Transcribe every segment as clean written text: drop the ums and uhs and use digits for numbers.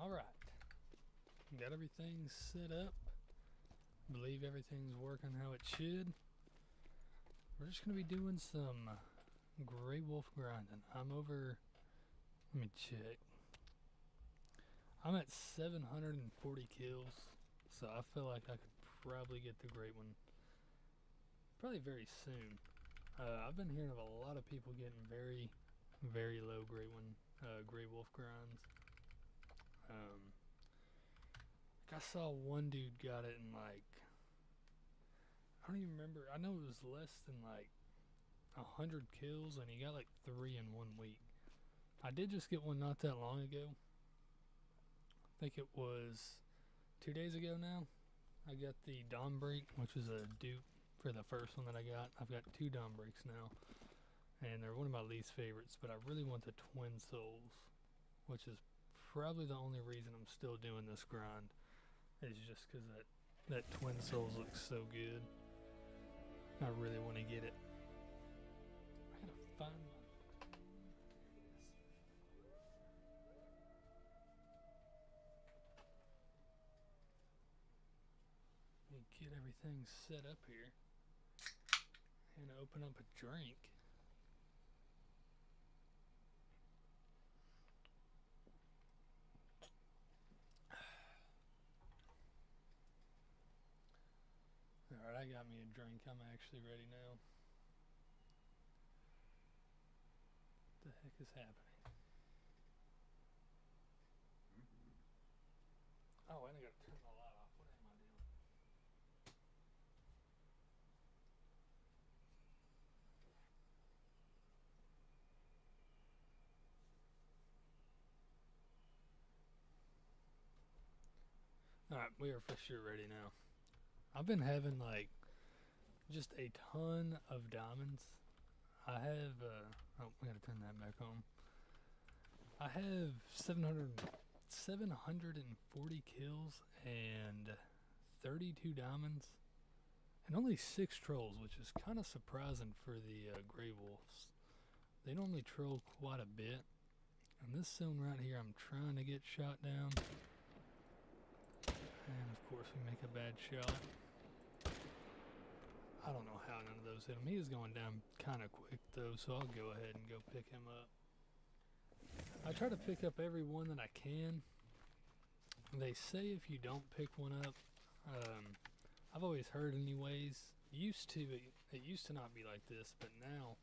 Alright, got everything set up. Believe everything's working how it should. We're just going to be doing some Grey Wolf grinding. I'm over, let me check. I'm at 740 kills, so I feel like I could probably get the great one probably very soon. I've been hearing of a lot of people getting very, very low Grey Wolf grinds. I saw one dude got it in like, I don't even remember. I know it was less than like 100 kills, and he got like 3 in 1 week. I did just get one not that long ago. I think it was 2 days ago now. I got the Dawnbreak, which is a dupe for the first one that I got. I've got 2 Dawnbreaks now, and they're one of my least favorites, but I really want the Twin Souls, which is probably the only reason I'm still doing this grind, is just because that Twin Souls looks so good. I really want to get it. I gotta find my... Get everything set up here and open up a drink. Alright, I got me a drink. I'm actually ready now. What the heck is happening? Oh, and I gotta turn the light off. What am I doing? Alright, we are for sure ready now. I've been having like just a ton of diamonds. I have, oh, we gotta turn that back on. I have 740 kills and 32 diamonds and only 6 trolls, which is kind of surprising for the Grey Wolves. They normally troll quite a bit. And this zone right here, I'm trying to get shot down. And of course we make a bad shot. I don't know how none of those hit him. He is going down kind of quick though, so I'll go ahead and go pick him up. I try to pick up every one that I can. They say if you don't pick one up, I've always heard anyways, it used to not be like this, but now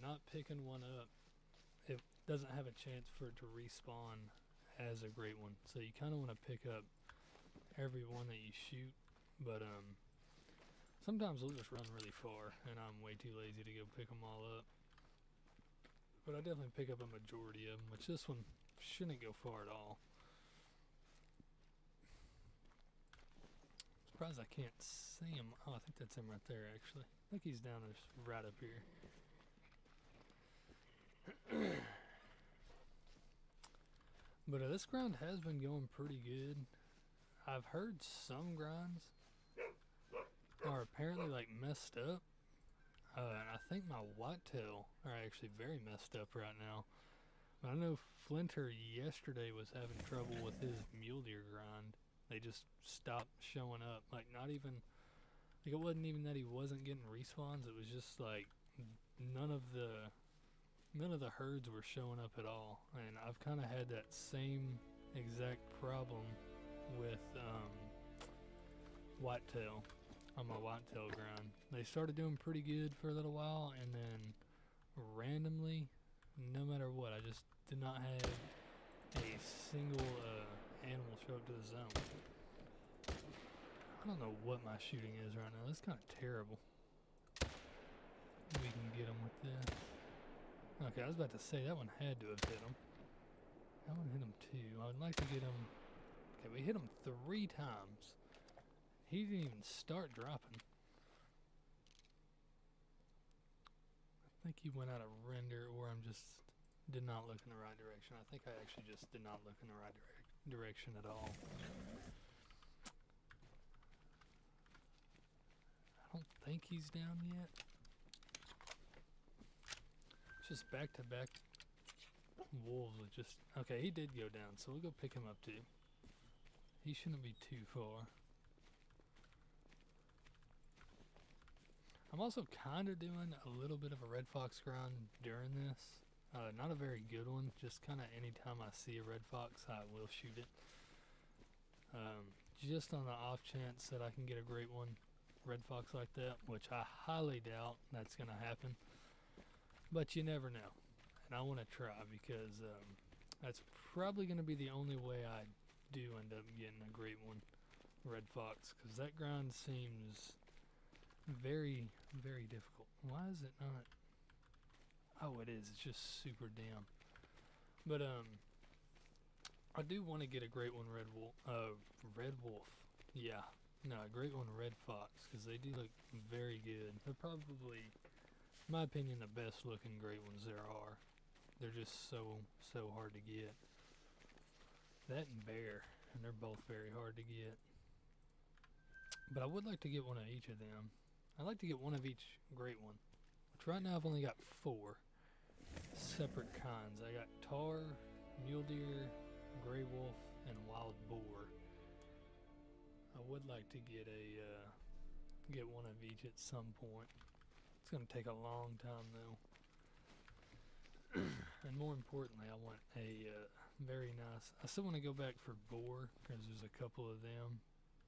not picking one up, it doesn't have a chance for it to respawn as a great one. So you kind of want to pick up every one that you shoot, but sometimes they'll just run really far, and I'm way too lazy to go pick them all up. But I definitely pick up a majority of them, which this one shouldn't go far at all. Surprised I can't see him. Oh, I think that's him right there, actually. I think he's down there right up here. But this grind has been going pretty good. I've heard some grinds are apparently like messed up. And I think my whitetail are actually very messed up right now. But I know Flinter yesterday was having trouble with his mule deer grind. They just stopped showing up. Like not even, like it wasn't even that he wasn't getting respawns. It was just like none of the herds were showing up at all. And I've kind of had that same exact problem with whitetail. On my whitetail grind. They started doing pretty good for a little while, and then randomly, no matter what, I just did not have a single animal show up to the zone. I don't know what my shooting is right now. That's kind of terrible. We can get him with this. Okay, I was about to say that one had to have hit him. That one hit him too. I would like to get him. Okay, we hit him 3 times. He didn't even start dropping. I think he went out of render, or I'm just did not look in the right direction. I think I actually just did not look in the right direction at all. I don't think he's down yet. It's just back to back wolves with just... Okay, he did go down, so we'll go pick him up too. He shouldn't be too far. I'm also kind of doing a little bit of a red fox grind during this. Not a very good one, just kind of anytime I see a red fox, I will shoot it. Just on the off chance that I can get a great one, red fox like that, which I highly doubt that's going to happen. But you never know. And I want to try because that's probably going to be the only way I do end up getting a great one, red fox, because that grind seems very, very difficult. Why is it not? Oh, it is. It's just super damn. But I do want to get a great one, red wolf. Yeah, no, a great one, red fox, because they do look very good. They're probably, in my opinion, the best looking great ones there are. They're just so hard to get. That and bear, and they're both very hard to get. But I would like to get one of each of them. I'd like to get one of each great one, which right now I've only got 4 separate kinds. I got tar, mule deer, gray wolf, and wild boar. I would like to get get one of each at some point. It's gonna take a long time though. And more importantly, I want a very nice... I still want to go back for boar, because there's a couple of them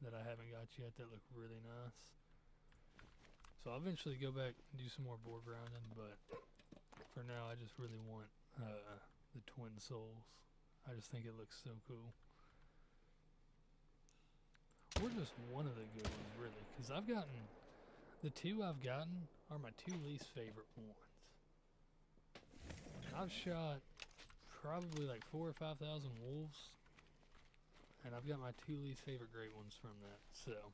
that I haven't got yet that look really nice. So I'll eventually go back and do some more boar grinding, but for now I just really want the twin souls. I just think it looks so cool. Or just one of the good ones, really, because I've gotten... The 2 I've gotten are my 2 least favorite ones. I've shot probably like 4,000 or 5,000 wolves, and I've got my 2 least favorite great ones from that, so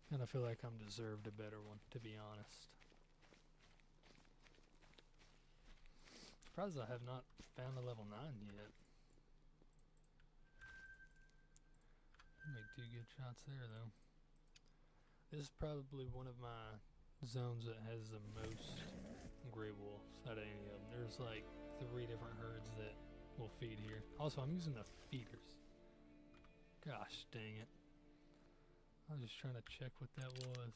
kind of feel like I'm deserved a better one, to be honest. Surprised I have not found a level 9 yet. Make 2 good shots there though. This is probably one of my zones that has the most gray wolves out of any of them. There's like 3 different herds that will feed here. Also, I'm using the feeders. Gosh dang it. I was just trying to check what that was.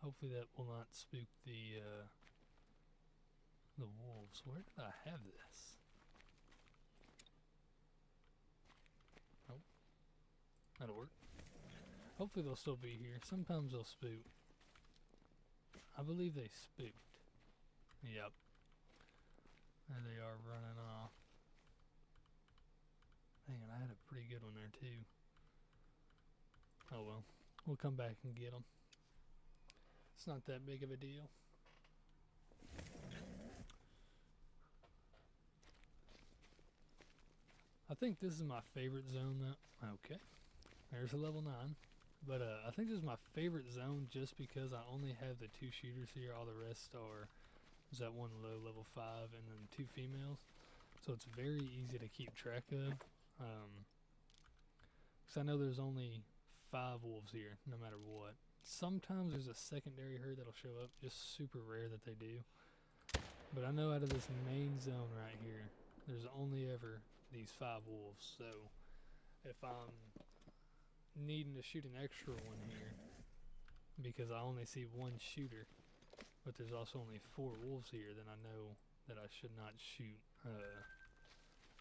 Hopefully that will not spook the wolves. Where did I have this? Nope. That'll work. Hopefully they'll still be here. Sometimes they'll spook. I believe they spooked. Yep. There they are running off. Dang it, I had a pretty good one there too. Oh well. We'll come back and get them. It's not that big of a deal. I think this is my favorite zone though. Okay. There's a level 9. But I think this is my favorite zone just because I only have the 2 shooters here. All the rest are, there's that one low level 5 and then 2 females. So it's very easy to keep track of. Because I know there's only 5 wolves here, no matter what. Sometimes there's a secondary herd that'll show up, just super rare that they do. But I know out of this main zone right here, there's only ever these 5 wolves. So if I'm needing to shoot an extra one here, because I only see 1 shooter, but there's also only 4 wolves here, then I know that I should not shoot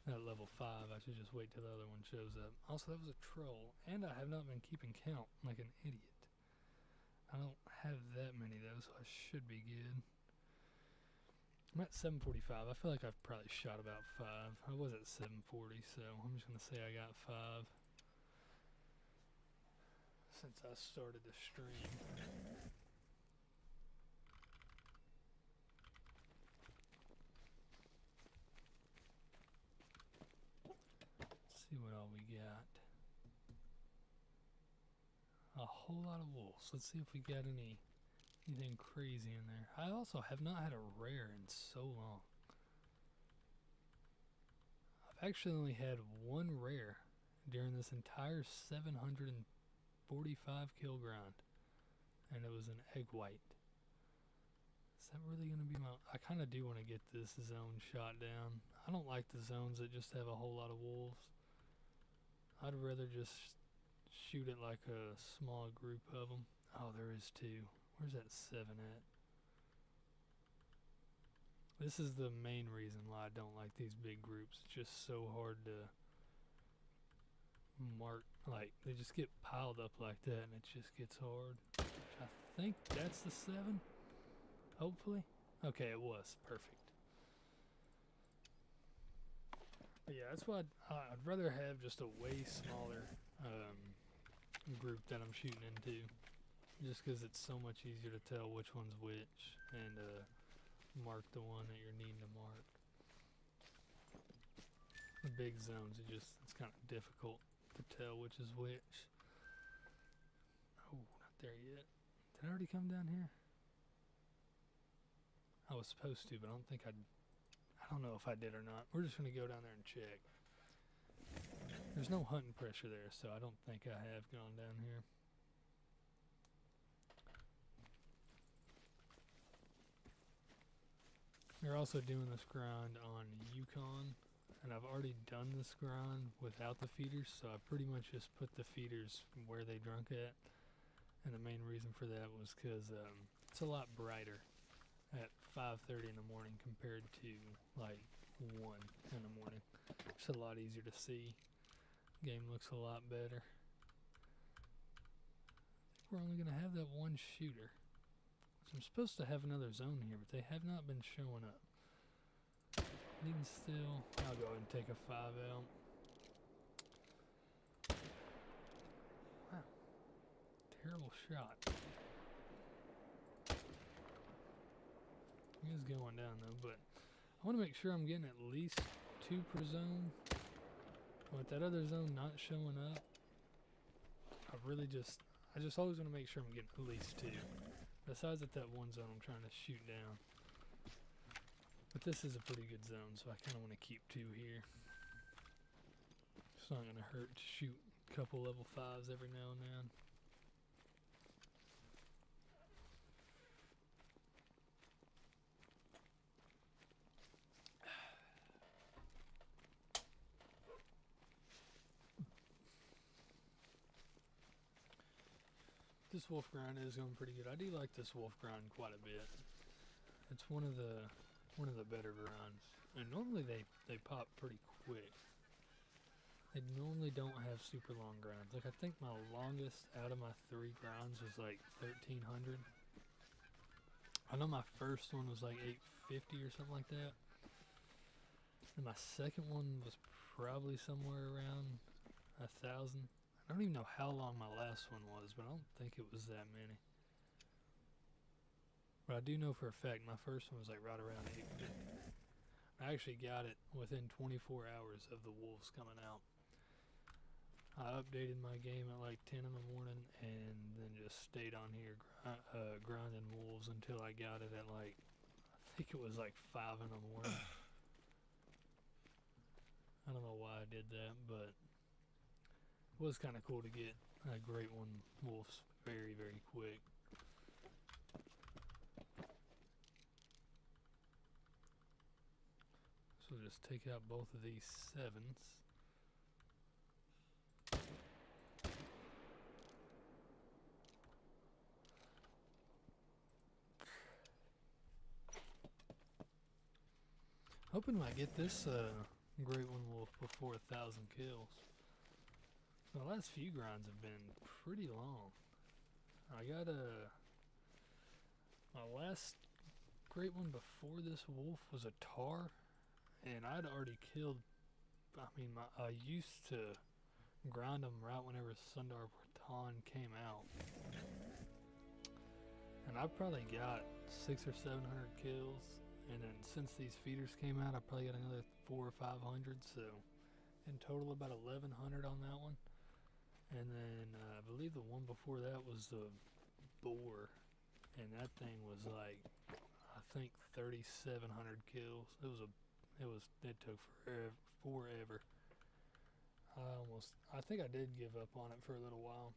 at level 5. I should just wait till the other one shows up. Also, that was a troll, and I have not been keeping count like an idiot. I don't have that many though, so I should be good. I'm at 745. I feel like I've probably shot about 5. I was at 740, so I'm just gonna say I got 5 since I started the stream. Let's see what all we got. A whole lot of wolves. Let's see if we got anything crazy in there. I also have not had a rare in so long. I've actually only had 1 rare during this entire 745 kill grind, and it was an egg white. Is that really going to be my... I kind of do want to get this zone shot down. I don't like the zones that just have a whole lot of wolves. I'd rather just shoot it like a small group of them. Oh, there is two. Where's that 7 at? This is the main reason why I don't like these big groups. It's just so hard to mark. Like, they just get piled up like that and it just gets hard. I think that's the 7. Hopefully. Okay, it was. Perfect. But yeah, that's why I'd rather have just a way smaller group that I'm shooting into. Just because it's so much easier to tell which one's which and mark the one that you're needing to mark. The big zones, it's kind of difficult to tell which is which. Oh, not there yet. Did I already come down here? I was supposed to, but I don't know if I did or not. We're just gonna go down there and check. There's no hunting pressure there, so I don't think I have gone down here. They're also doing this grind on Yukon, and I've already done this grind without the feeders, so I pretty much just put the feeders where they drunk at. And the main reason for that was because it's a lot brighter at 5:30 in the morning compared to like 1 in the morning. It's a lot easier to see. Game looks a lot better. I think we're only going to have that one shooter. So I'm supposed to have another zone here, but they have not been showing up. Even still, I'll go ahead and take a 5 out. Wow. Terrible shot. He is going down though, but I want to make sure I'm getting at least 2 per zone. With that other zone not showing up, I just always want to make sure I'm getting at least 2. Besides that one zone I'm trying to shoot down. But this is a pretty good zone, so I kind of want to keep 2 here. It's not going to hurt to shoot a couple level 5s every now and then. This wolf grind is going pretty good. I do like this wolf grind quite a bit. It's one of the better grinds. And normally they pop pretty quick. They normally don't have super long grinds. Like I think my longest out of my 3 grinds was like 1300. I know my first one was like 850 or something like that. And my second one was probably somewhere around 1,000. I don't even know how long my last one was, but I don't think it was that many. But I do know for a fact my first one was like right around 850. I actually got it within 24 hours of the wolves coming out. I updated my game at like 10 in the morning and then just stayed on here grinding wolves until I got it at like, I think it was like 5 in the morning. I don't know why I did that, but it was kind of cool to get a great one wolves very, very quick. So just take out both of these 7s. Hoping I get this great one wolf before 1,000 kills. The last few grinds have been pretty long. I got my last great one before this wolf was a tar, and I'd already killed. I used to grind them right whenever Sundar Bertan came out, and I probably got 600 or 700 kills. And then since these feeders came out, I probably got another 400 or 500. So in total, about 1,100 on that one. And then I believe the one before that was the boar, and that thing was like, I think 3,700 kills. It took forever. I think I did give up on it for a little while,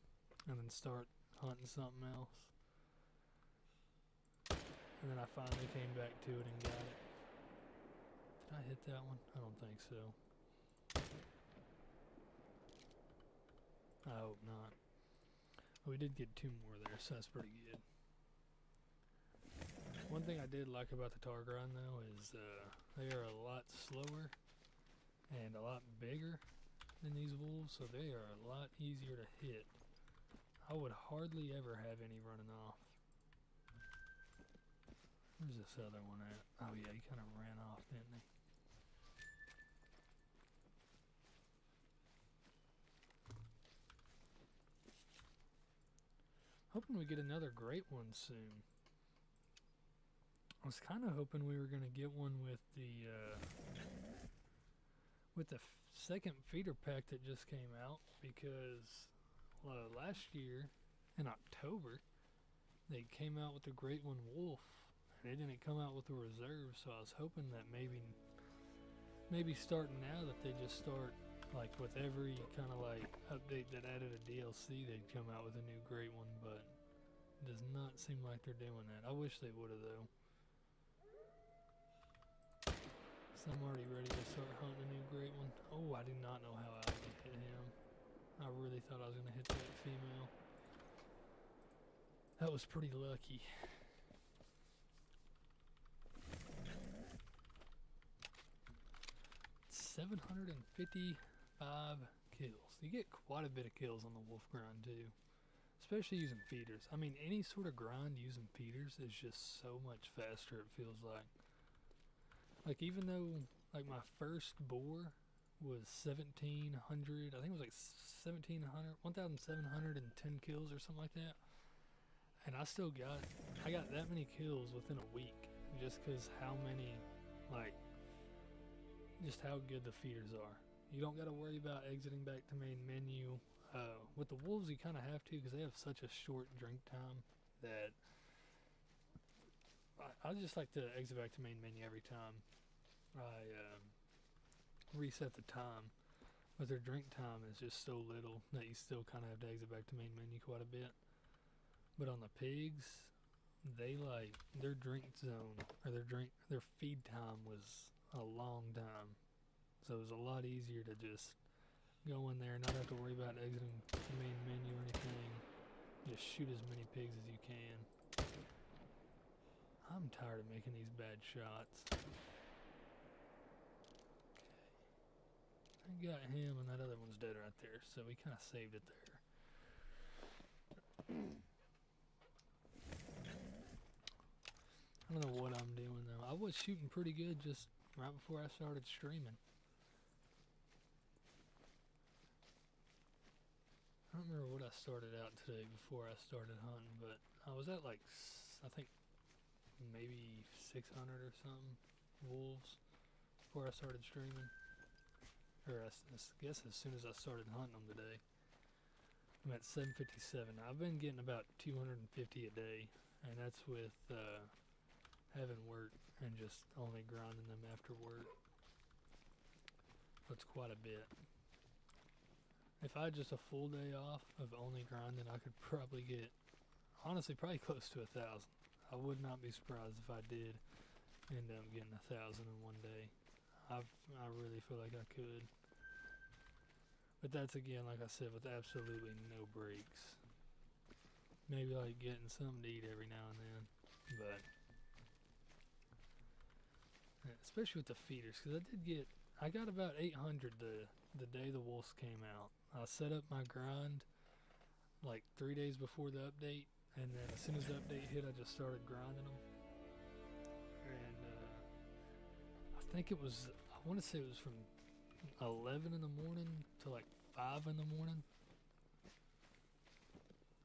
and then start hunting something else. and then I finally came back to it and got it. Did I hit that one? I don't think so. I hope not. We did get 2 more there, so that's pretty good. One thing I did like about the tar grind though is they are a lot slower and a lot bigger than these wolves, so they are a lot easier to hit. I would hardly ever have any running off. Where's this other one at? Oh yeah, he kind of ran off, didn't he? Hoping we get another great one soon. I was kind of hoping we were going to get one with the second feeder pack that just came out, because last year in October they came out with the Great One Wolf and they didn't come out with the reserve, so I was hoping that maybe starting now that they just start like with every kind of like update that added a DLC, they'd come out with a new Great One, but it does not seem like they're doing that. I wish they would have though. So I'm already ready to start hunting a new Great One. Oh, I did not know how I was going to hit him. I really thought I was going to hit that female. That was pretty lucky. $755 kills. You get quite a bit of kills on the wolf grind too, especially using feeders. I mean, any sort of grind using feeders is just so much faster, it feels like. Like, even though like my first boar was 1,700, I think it was like 1,710 kills or something like that, and I got that many kills within a week just because how many, like, just how good the feeders are. You don't got to worry about exiting back to main menu. With the wolves, you kind of have to because they have such a short drink time that I just like to exit back to main menu every time I reset the time. But their drink time is just so little that you still kind of have to exit back to main menu quite a bit. But on the pigs, they like their drink zone or their feed time was a long time, so it was a lot easier to just go in there and not have to worry about exiting the main menu or anything. Just shoot as many pigs as you can. I'm tired of making these bad shots. Okay, I got him, and that other one's dead right there, so we kind of saved it there. I don't know what I'm doing though. I was shooting pretty good just right before I started streaming. I don't remember what I started out today before I started hunting, but I was at like, I think maybe 600 or something wolves before I started streaming. Or I guess as soon as I started hunting them today. I'm at 757. I've been getting about 250 a day, and that's with having work and just only grinding them after work. That's quite a bit. If I had just a full day off of only grinding, I could probably get, honestly, probably close to 1,000. I would not be surprised if I did end up getting 1,000 in one day. I really feel like I could. But that's, again, like I said, with absolutely no breaks. Maybe like getting something to eat every now and then, but especially with the feeders, because I got about 800 the day the wolves came out. I set up my grind like 3 days before the update, and then as soon as the update hit, I just started grinding them. And I think it was, I want to say it was from 11 in the morning to like 5 in the morning.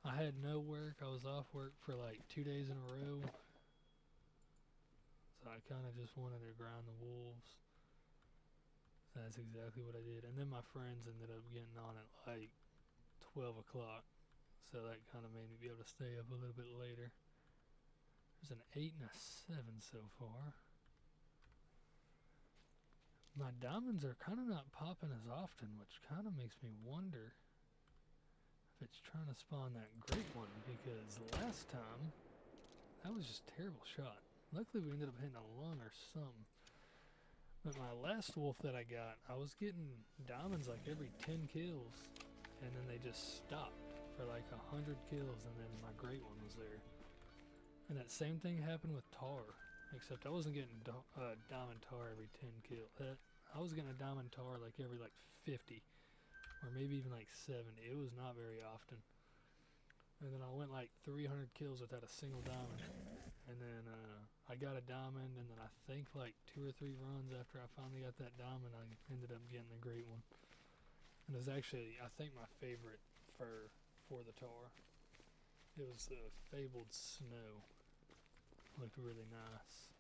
I had no work. I was off work for like 2 days in a row. So I kind of just wanted to grind the wolves. So that's exactly what I did. And then my friends ended up getting on at like 12 o'clock. So that kind of made me be able to stay up a little bit later. There's an 8 and a 7 so far. My diamonds are kind of not popping as often, which kind of makes me wonder if it's trying to spawn that great one, because last time that was just a terrible shot. Luckily, we ended up hitting a lung or something. But my last wolf that I got, I was getting diamonds like every 10 kills, and then they just stopped for like 100 kills, and then my great one was there. And that same thing happened with tar, except I wasn't getting diamond tar every 10 kills. I was getting a diamond tar like every like 50, or maybe even like 70. It was not very often. And then I went like 300 kills without a single diamond. And then I got a diamond, and then I think like 2 or 3 runs after I finally got that diamond, I ended up getting the great one. And it was actually, I think, my favorite fur for the tar. It was the fabled snow. Looked really nice.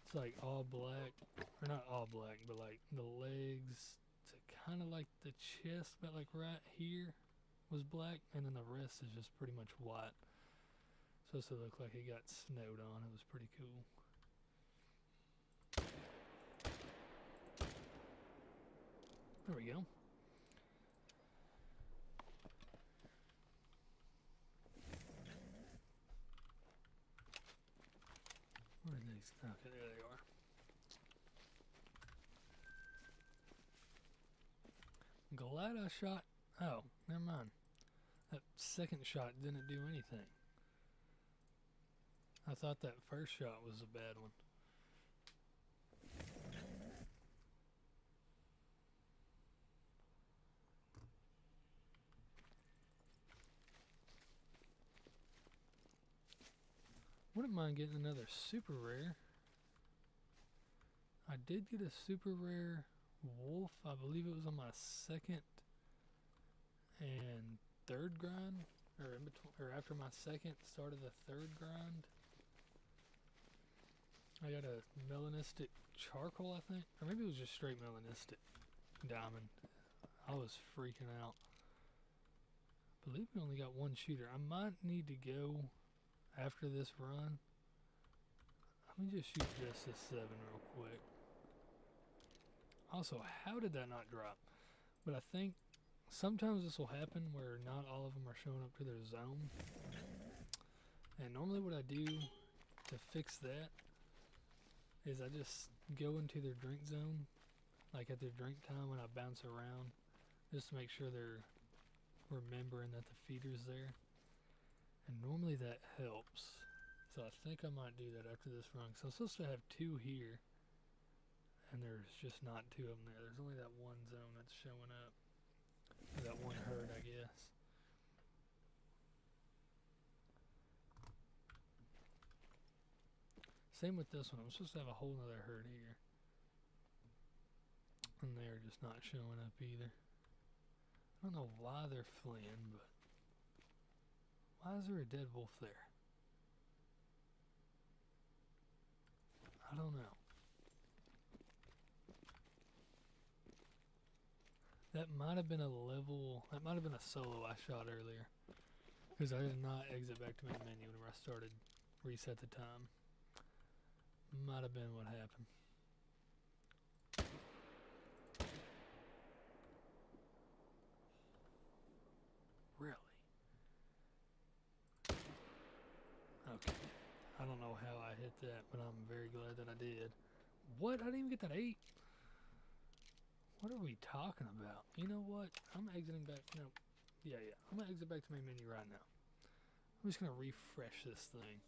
It's like all black, or not all black, but like the legs to kind of like the chest, but like right here was black, and then the rest is just pretty much white. Supposed to look like it got snowed on. It was pretty cool. There we go. Where are these? Okay, there they are. Glad I shot. Oh, never mind. That second shot didn't do anything. I thought that first shot was a bad one. Wouldn't mind getting another super rare. I did get a super rare wolf. I believe it was on my second and third grind, or in between, or after my second, started the third grind. I got a melanistic charcoal, I think, or maybe it was just straight melanistic diamond. I was freaking out. I believe we only got one shooter. I might need to go after this run. Let me just shoot just this 7 real quick. Also, how did that not drop? But I think sometimes this will happen where not all of them are showing up to their zone. And normally what I do to fix that is I just go into their drink zone, like at their drink time when I bounce around, just to make sure they're remembering that the feeder's there. And normally that helps. So I think I might do that after this run. So I'm supposed to have 2 here, and there's just not 2 of them there. There's only that one zone that's showing up. Or that one herd, I guess. Same with this one. I'm supposed to have a whole nother herd here. And they're just not showing up either. I don't know why they're fleeing, but why is there a dead wolf there? I don't know. That might have been a level, that might have been a solo I shot earlier. Because I did not exit back to main menu whenever I started reset the time. Might have been what happened. Really? Okay. I don't know how I hit that, but I'm very glad that I did. What? I didn't even get that 8. What are we talking about? You know what? I'm exiting back. No. Yeah. I'm going to exit back to main menu right now. I'm just going to refresh this thing.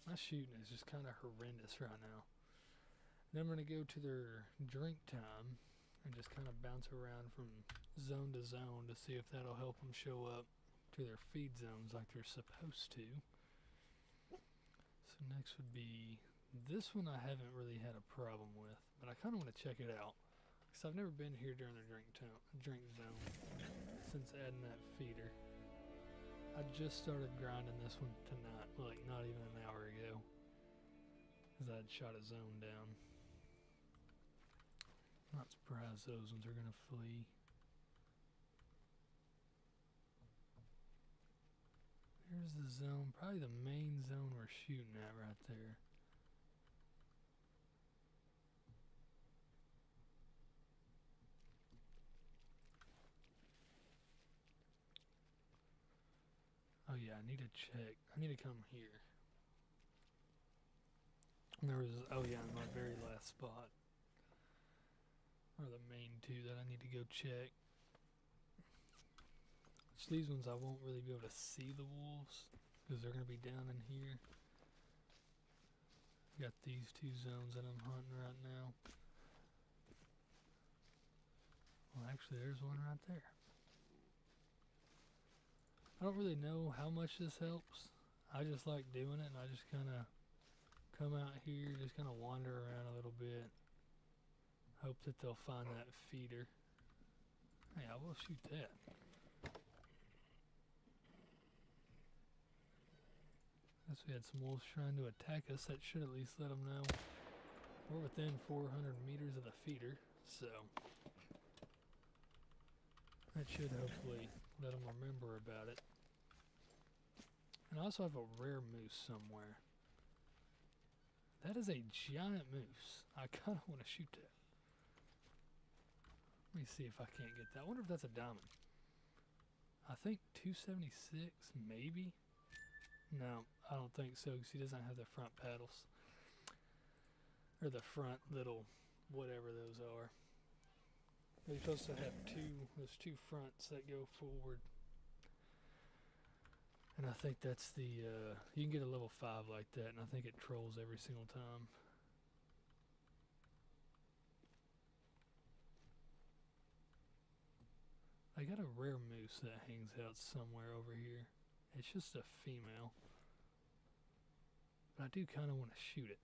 My shooting is just kind of horrendous right now. Then I'm going to go to their drink time and just kind of bounce around from zone to zone to see if that'll help them show up to their feed zones like they're supposed to. So next would be this one. I haven't really had a problem with, but I kind of want to check it out because I've never been here during the drink zone since adding that feeder. I just started grinding this one tonight, like not even an hour ago, because I'd shot a zone down. Not surprised those ones are gonna flee. Here's the zone, probably the main zone we're shooting at right there. Oh yeah, I need to check. I need to come here. And there was, oh yeah, in my very last spot are the main two that I need to go check. Which these ones I won't really be able to see the wolves because they're going to be down in here. Got these two zones that I'm hunting right now. Well, actually, there's one right there. I don't really know how much this helps. I just like doing it, and I just kind of come out here, just kind of wander around a little bit. Hope that they'll find that feeder. Hey, I will shoot that. Guess we had some wolves trying to attack us. That should at least let them know we're within 400 meters of the feeder, so that should hopefully let them remember about it. And I also have a rare moose somewhere. That is a giant moose. I kind of want to shoot that. Let me see if I can't get that. I wonder if that's a diamond. I think 276, maybe? No, I don't think so because he doesn't have the front paddles. Or the front little whatever those are. They're supposed to have those two fronts that go forward. And I think that's the, you can get a level 5 like that, and I think it trolls every single time. I got a rare moose that hangs out somewhere over here. It's just a female. But I do kind of want to shoot it.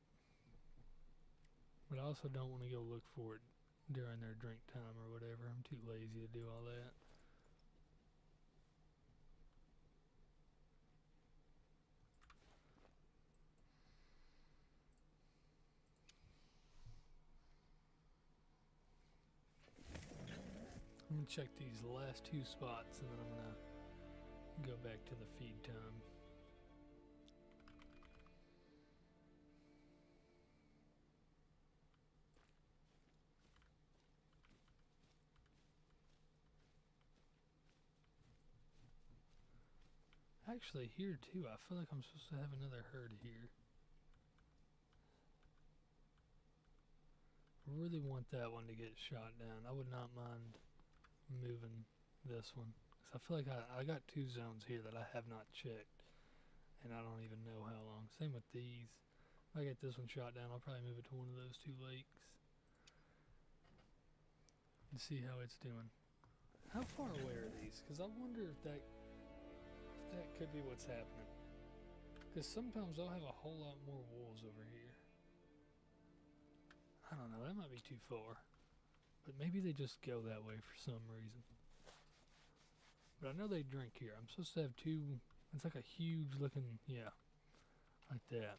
But I also don't want to go look for it during their drink time or whatever. I'm too lazy to do all that. I'm going to check these last two spots and then I'm going to go back to the feed time. Actually, here too, I feel like I'm supposed to have another herd here. I really want that one to get shot down. I would not mind moving this one. Because I feel like I got two zones here that I have not checked. And I don't even know how long. Same with these. If I get this one shot down, I'll probably move it to one of those two lakes. And see how it's doing. How far away are these? Because I wonder if that could be what's happening. Because sometimes I'll have a whole lot more wolves over here. I don't know, that might be too far. But maybe they just go that way for some reason. But I know they drink here. I'm supposed to have two. It's like a huge looking, yeah, like that.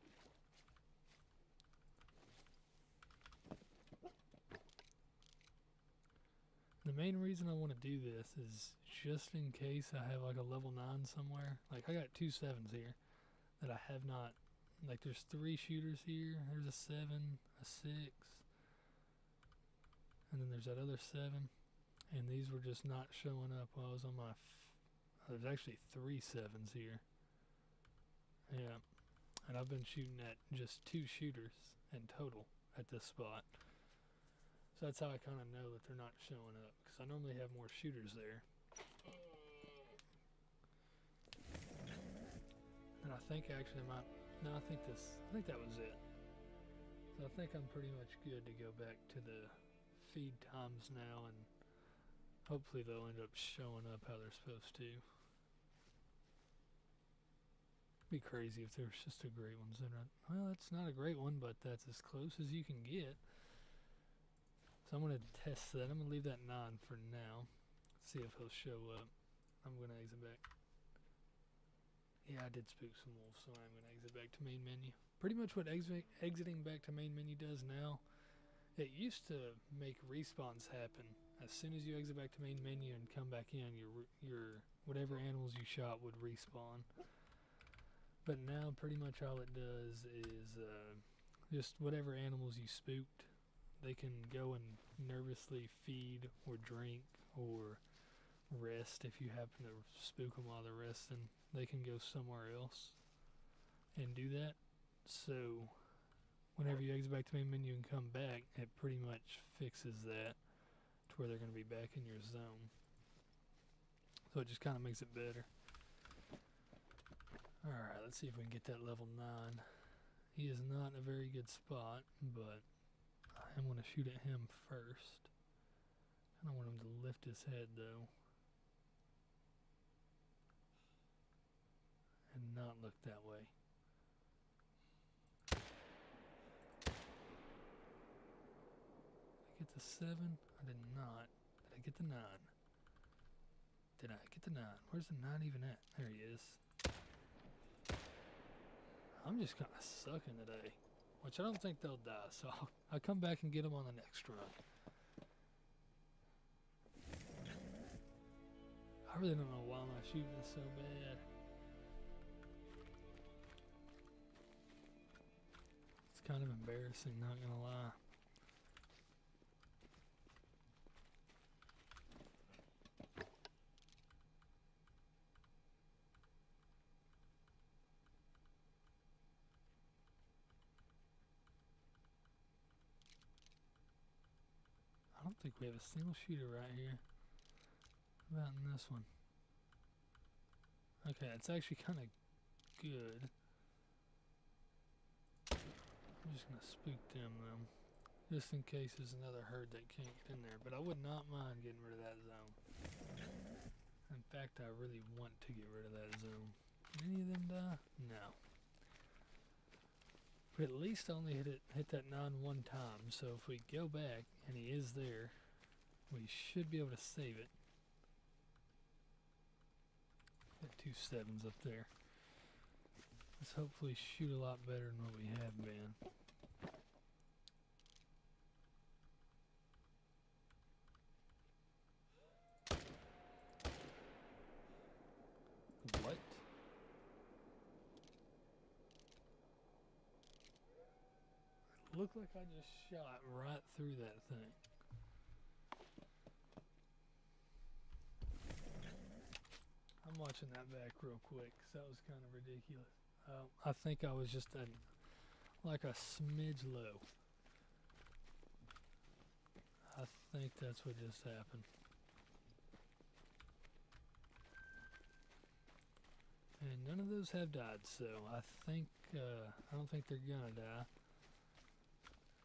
The main reason I want to do this is just in case I have like a level 9 somewhere. Like I got 2 7s here that I have not. Like there's 3 shooters here. There's a 7, a 6, and then there's that other 7. And these were just not showing up while I was on my. There's actually 3 7s here. Yeah, and I've been shooting at just 2 shooters in total at this spot. So that's how I kind of know that they're not showing up, because I normally have more shooters there. And I think actually no, I think that was it. So I think I'm pretty much good to go back to the feed times now, and hopefully they'll end up showing up how they're supposed to. Be crazy if there's just a great one. Well, it's not a great one, but that's as close as you can get. So I'm going to test that. I'm going to leave that 9 for now. See if he'll show up. I'm going to exit back. Yeah, I did spook some wolves, so I'm going to exit back to main menu. Pretty much what exiting back to main menu does now, it used to make respawns happen. As soon as you exit back to main menu and come back in, your whatever animals you shot would respawn. But now pretty much all it does is just whatever animals you spooked, they can go and nervously feed or drink or rest. If you happen to spook them while they're resting, they can go somewhere else and do that. So whenever you exit back to main menu and come back, it pretty much fixes that to where they're going to be back in your zone. So it just kind of makes it better. Alright, let's see if we can get that level 9. He is not in a very good spot, but I am going to shoot at him first. I don't want him to lift his head though. And not look that way. Did I get the 7? I did not. Did I get the 9? Did I get the 9? Where's the 9 even at? There he is. I'm just kind of sucking today, which I don't think they'll die, so I'll come back and get them on the next run. I really don't know why my shooting is so bad. It's kind of embarrassing, not gonna lie. I don't think we have a single shooter right here. How about in this one? Okay, it's actually kind of good. I'm just gonna spook them though, just in case there's another herd that can't get in there. But I would not mind getting rid of that zone. In fact, I really want to get rid of that zone. Did any of them die? No. But at least I only hit that 9 one time, so if we go back and he is there, we should be able to save it. Got 2 7s up there. Let's hopefully shoot a lot better than what we have been. What? It looked like I just shot right through that thing. I'm watching that back real quick, because that was kind of ridiculous. I think I was just like a smidge low. I think that's what just happened. And none of those have died, so I think I don't think they're gonna die.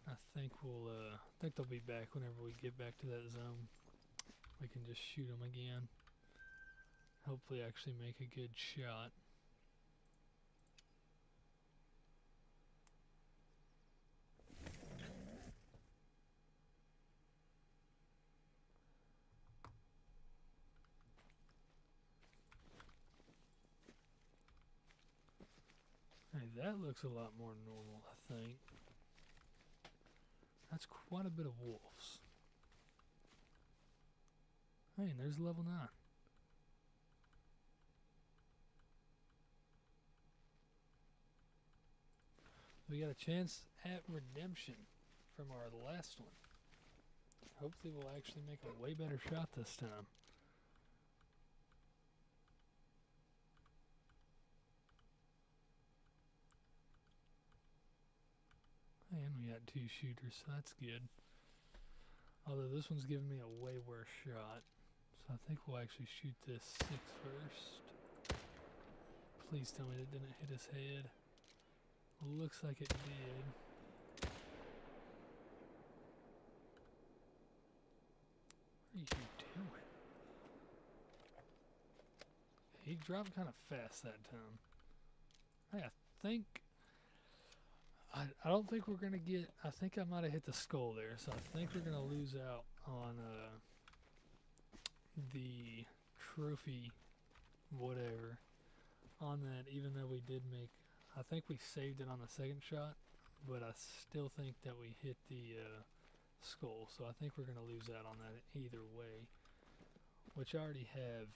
I think they'll be back whenever we get back to that zone. We can just shoot them again. Hopefully actually make a good shot. Hey, that looks a lot more normal, I think. That's quite a bit of wolves. Hey, and there's level 9. We got a chance at redemption from our last one. Hopefully we'll actually make a way better shot this time. And we got 2 shooters, so that's good. Although this one's giving me a way worse shot. So I think we'll actually shoot this 6 first. Please tell me it didn't hit his head. Looks like it did. What are you doing? He dropped kind of fast that time. Hey, I don't think we're gonna get. I think I might have hit the skull there, so I think we're gonna lose out on the trophy, whatever, on that. Even though we did make, I think we saved it on the second shot, but I still think that we hit the skull, so I think we're gonna lose out on that either way. Which I already have.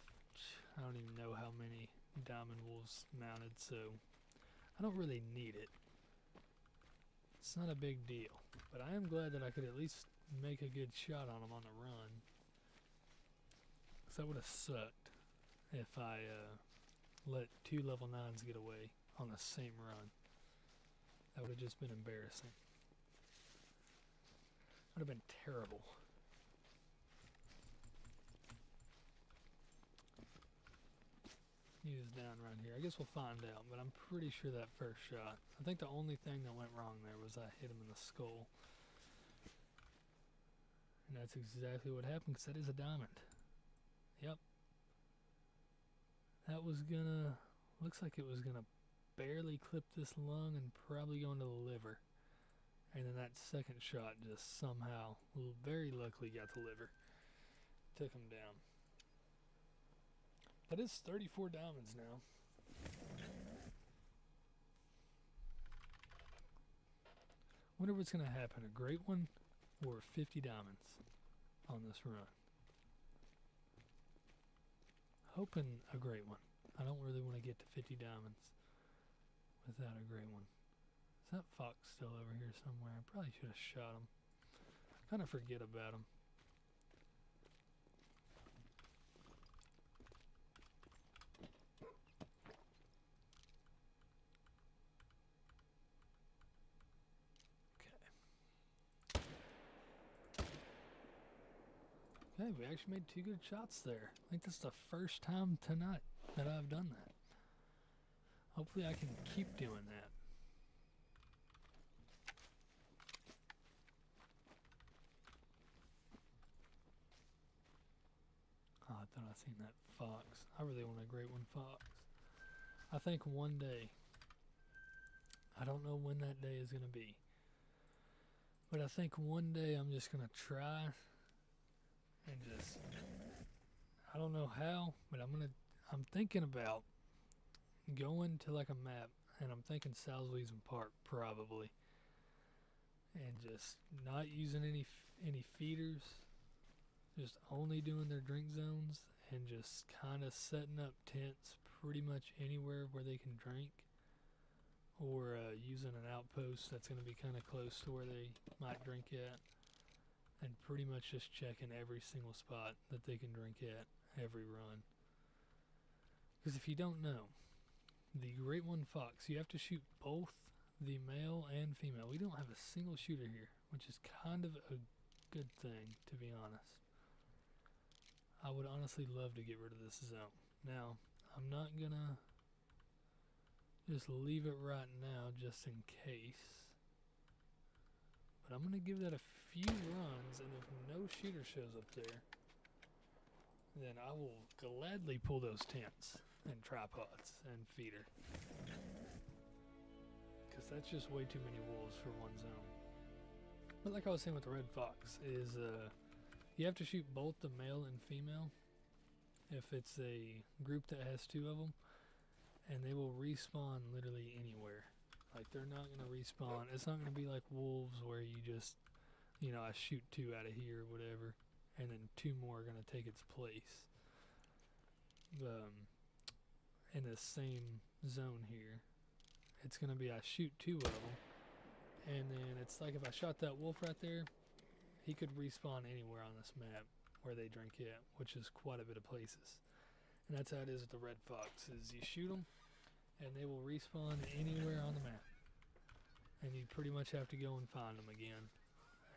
I don't even know how many diamond wolves mounted, so I don't really need it. It's not a big deal, but I am glad that I could at least make a good shot on him on the run. Because that would have sucked if I let 2 level 9s get away on the same run. That would have just been embarrassing. Would have been terrible. He was down right here. I guess we'll find out, but I'm pretty sure that first shot. I think the only thing that went wrong there was I hit him in the skull. And that's exactly what happened, because that is a diamond. Yep. That was gonna... Looks like it was gonna barely clip this lung and probably go into the liver. And then that second shot just somehow, very luckily, got the liver. Took him down. That is 34 diamonds now. Wonder what's going to happen, a great one or 50 diamonds on this run. Hoping a great one. I don't really want to get to 50 diamonds without a great one. Is that fox still over here somewhere? I probably should have shot him. I kind of forget about him. Okay, we actually made 2 good shots there. I think this is the first time tonight that I've done that. Hopefully I can keep doing that. Oh, I thought I seen that fox. I really want a great one fox. I think one day, I don't know when that day is going to be, but I think one day I'm just going to try and just, I don't know how, but I'm thinking about going to like a map, and I'm thinking Salsweezon Park probably, and just not using any feeders, just only doing their drink zones, and just kind of setting up tents pretty much anywhere where they can drink, or using an outpost that's going to be kind of close to where they might drink at, and pretty much just checking every single spot that they can drink at every run. Because if you don't know, the Great One Fox, you have to shoot both the male and female. We don't have a single shooter here, which is kind of a good thing, to be honest. I would honestly love to get rid of this zone. Now, I'm not gonna just leave it right now just in case, but I'm gonna give that a few runs, and if no shooter shows up there, then I will gladly pull those tents and tripods and feeder, because that's just way too many wolves for one zone. But like I was saying with the red fox, is you have to shoot both the male and female if it's a group that has 2 of them, and they will respawn literally anywhere. Like, they're not going to respawn. It's not going to be like wolves where you just, you know, I shoot 2 out of here or whatever, and then 2 more are going to take its place. In the same zone here, it's going to be I shoot 2 of them, and then it's like if I shot that wolf right there, he could respawn anywhere on this map where they drink at, which is quite a bit of places. And that's how it is with the red fox, is you shoot them, and they will respawn anywhere on the map. And you pretty much have to go and find them again.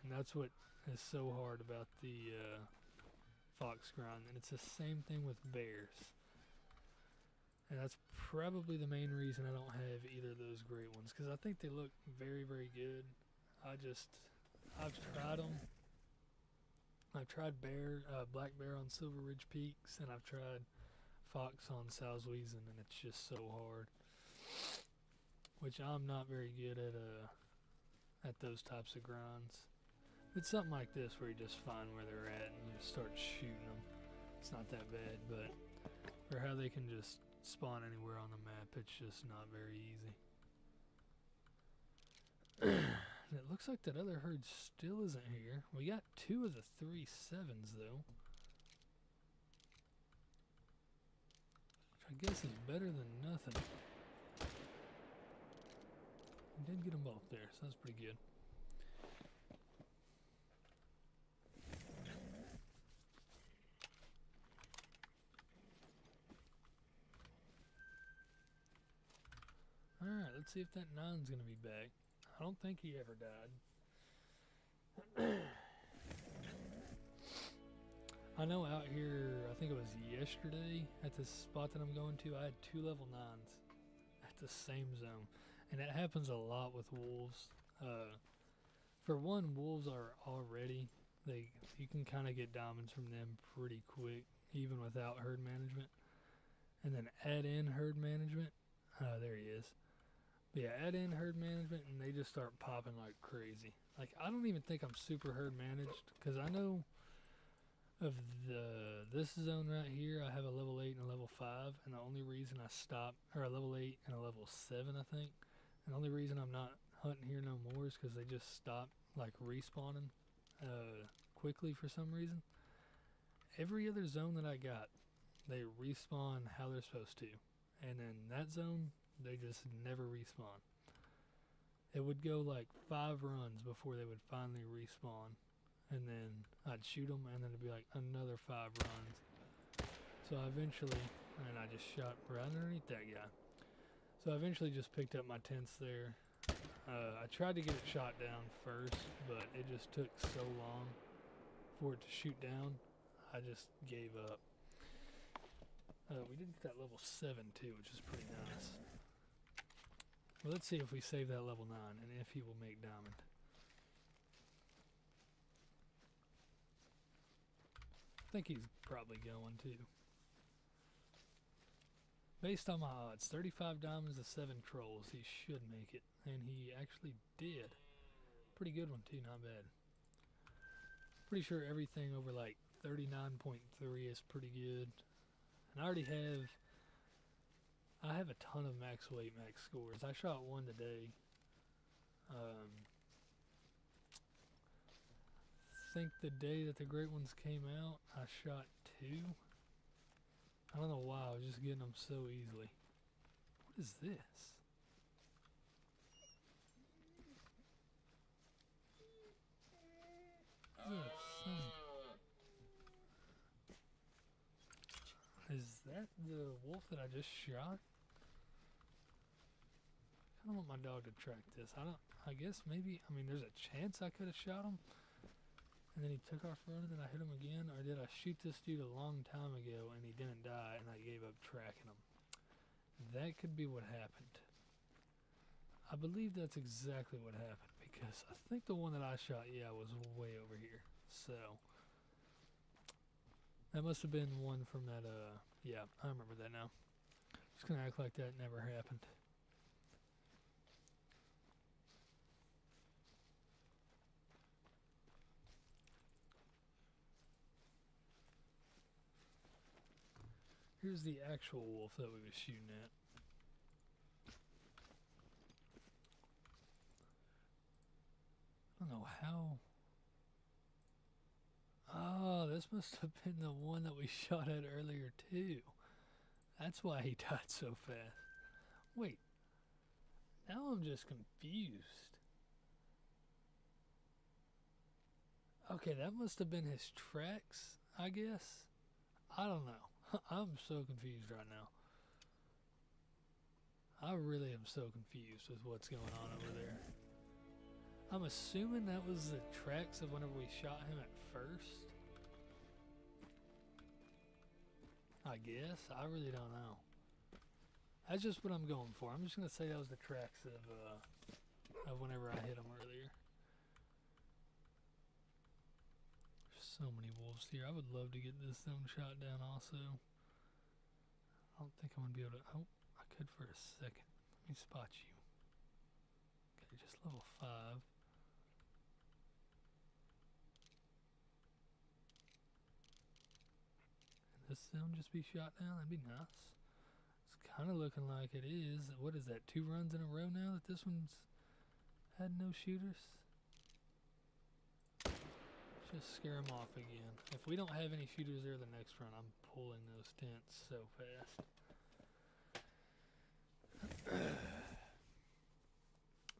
And that's what is so hard about the fox grind. And it's the same thing with bears. And that's probably the main reason I don't have either of those great ones, because I think they look very, very good. I've tried them. I've tried black bear on Silver Ridge Peaks, and I've tried fox on Salsweezon, and it's just so hard. Which I'm not very good at those types of grinds. It's something like this where you just find where they're at and you just start shooting them. It's not that bad, but for how they can just spawn anywhere on the map, it's just not very easy. And it looks like that other herd still isn't here. We got 2 of the 3 7s though, which I guess is better than nothing. We did get them both there, so that's pretty good. Alright, let's see if that 9's gonna be back. I don't think he ever died. I know out here, I think it was yesterday at this spot that I'm going to, I had 2 level 9s at the same zone. And it happens a lot with wolves. For one, wolves are already, you can kind of get diamonds from them pretty quick, even without herd management. And then add in herd management. There he is. But yeah, add in herd management and they just start popping like crazy. Like, I don't even think I'm super herd managed because I know of this zone right here, I have a level 8 and a level 5, and the only reason I stopped, or a level 8 and a level 7, I think, and the only reason I'm not hunting here no more is because they just stopped like respawning quickly for some reason. Every other zone that I got, they respawn how they're supposed to, and in that zone, they just never respawn. It would go like 5 runs before they would finally respawn, and then I'd shoot them, and then it'd be like another 5 runs. So I eventually, and I just shot right underneath that guy. So I eventually just picked up my tents there. I tried to get it shot down first, but it just took so long for it to shoot down. I just gave up. We did get that level 7 too, which is pretty nice. Well, let's see if we save that level 9 and if he will make diamond. I think he's probably going to. Based on my odds, 35 diamonds to 7 trolls, he should make it. And he actually did. Pretty good one too, not bad. Pretty sure everything over like 39.3 is pretty good. And I already have a ton of max weight, max scores. I shot one today. I think the day that the great ones came out, I shot 2. I don't know why, I was just getting them so easily. What is this? Is that the wolf that I just shot? I don't want my dog to track this. I guess maybe, there's a chance I could have shot him. And then he took off running and I hit him again. Or did I shoot this dude a long time ago and he didn't die and I gave up tracking him? That could be what happened. I believe that's exactly what happened because I think the one that I shot, was way over here. So that must have been one from that, I remember that now. Just gonna act like that never happened. Here's the actual wolf that we was shooting at. I don't know how. Oh, this must have been the one that we shot at earlier too. That's why he died so fast. Wait. Now I'm just confused. Okay, that must have been his tracks, I guess. I don't know. I'm so confused right now. I really am so confused with what's going on over there. I'm assuming that was the tracks of whenever we shot him at first. I guess. I really don't know. That's just what I'm going for. I'm just going to say that was the tracks of whenever I hit him earlier. There's so many wolves here. I would love to get this zone shot down also. I don't think I'm going to be able to... Oh, I could for a second. Let me spot you. Okay, just level 5. And this zone just be shot down? That'd be nice. It's kind of looking like it is. What is that, 2 runs in a row now that this one's had no shooters? Just scare them off again. If we don't have any shooters there the next run, I'm pulling those tents so fast.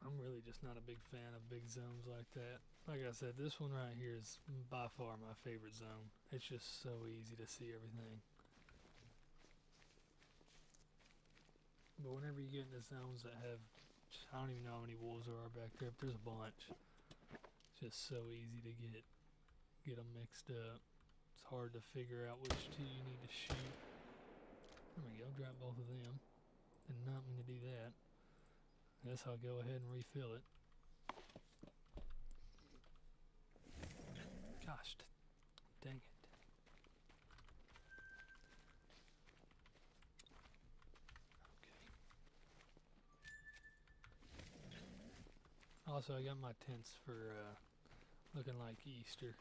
I'm really just not a big fan of big zones like that. Like I said, this one right here is by far my favorite zone. It's just so easy to see everything. But whenever you get into zones that have, I don't even know how many wolves there are back there, but there's a bunch. It's just so easy to get them mixed up. It's hard to figure out which two you need to shoot. There we go, drop both of them. Did not mean to do that. Guess I'll go ahead and refill it. Gosh, dang it. Okay. Also, I got my tents for looking like Easter.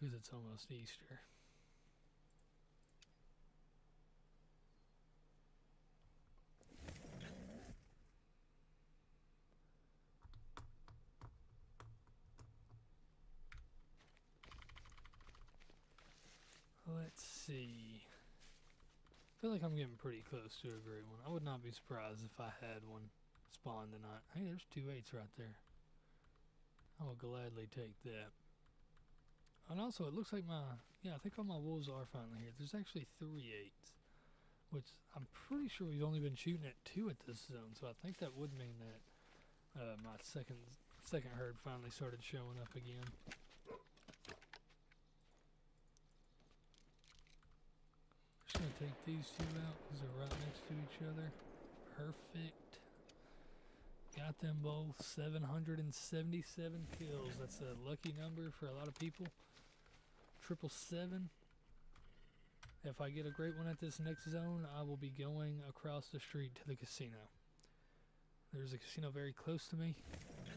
Because it's almost Easter. Let's see. I feel like I'm getting pretty close to a great one. I would not be surprised if I had one spawn tonight. Hey, there's 2 8s right there. I will gladly take that. And also, it looks like I think all my wolves are finally here. There's actually 3 8s, which I'm pretty sure we've only been shooting at 2 at this zone. So I think that would mean that my second herd finally started showing up again. Just gonna take these 2 out because they're right next to each other. Perfect. Got them both. 777 kills. That's a lucky number for a lot of people. 777. If I get a great one at this next zone, I will be going across the street to the casino. There's a casino very close to me.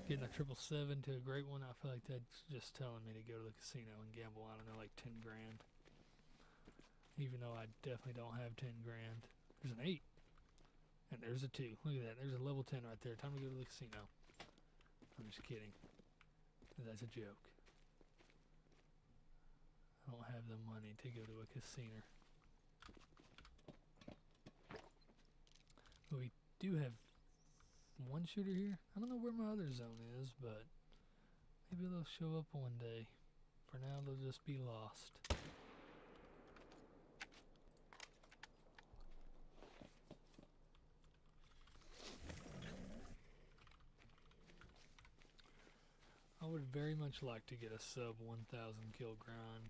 Getting a 777 to a great one, I feel like that's just telling me to go to the casino and gamble, I don't know, like 10 grand. Even though I definitely don't have 10 grand. There's an 8. And there's a 2. Look at that. There's a level 10 right there. Time to go to the casino. I'm just kidding. That's a joke. I don't have the money to go to a casino. But we do have one shooter here. I don't know where my other zone is, but maybe they'll show up one day. For now, they'll just be lost. I would very much like to get a sub 1,000 kill grind.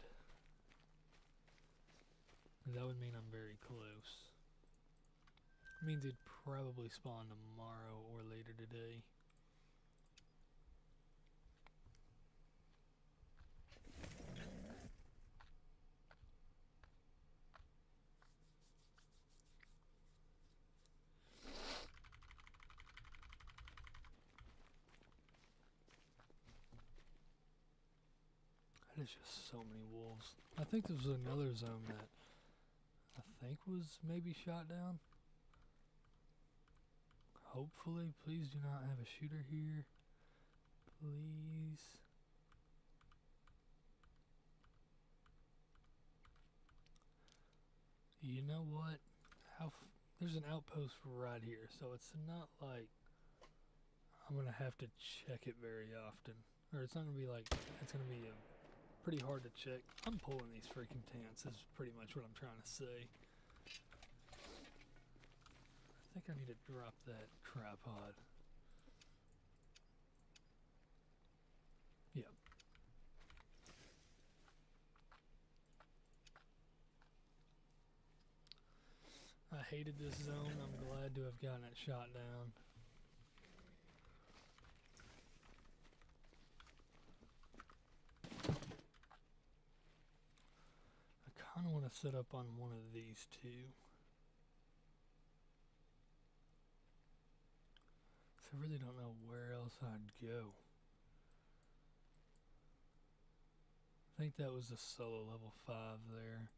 That would mean I'm very close. It means it'd probably spawn tomorrow or later today. There's just so many wolves. I think this was another zone that I think was maybe shot down. Hopefully, please do not have a shooter here. Please. You know what? There's an outpost right here, so it's not like I'm gonna have to check it very often. Or it's not gonna be like, it's gonna be pretty hard to check. I'm pulling these freaking tents is pretty much what I'm trying to say. I think I need to drop that tripod. Yep. I hated this zone. I'm glad to have gotten it shot down. I kind of want to set up on one of these two. So I really don't know where else I'd go. I think that was a solo level 5 there.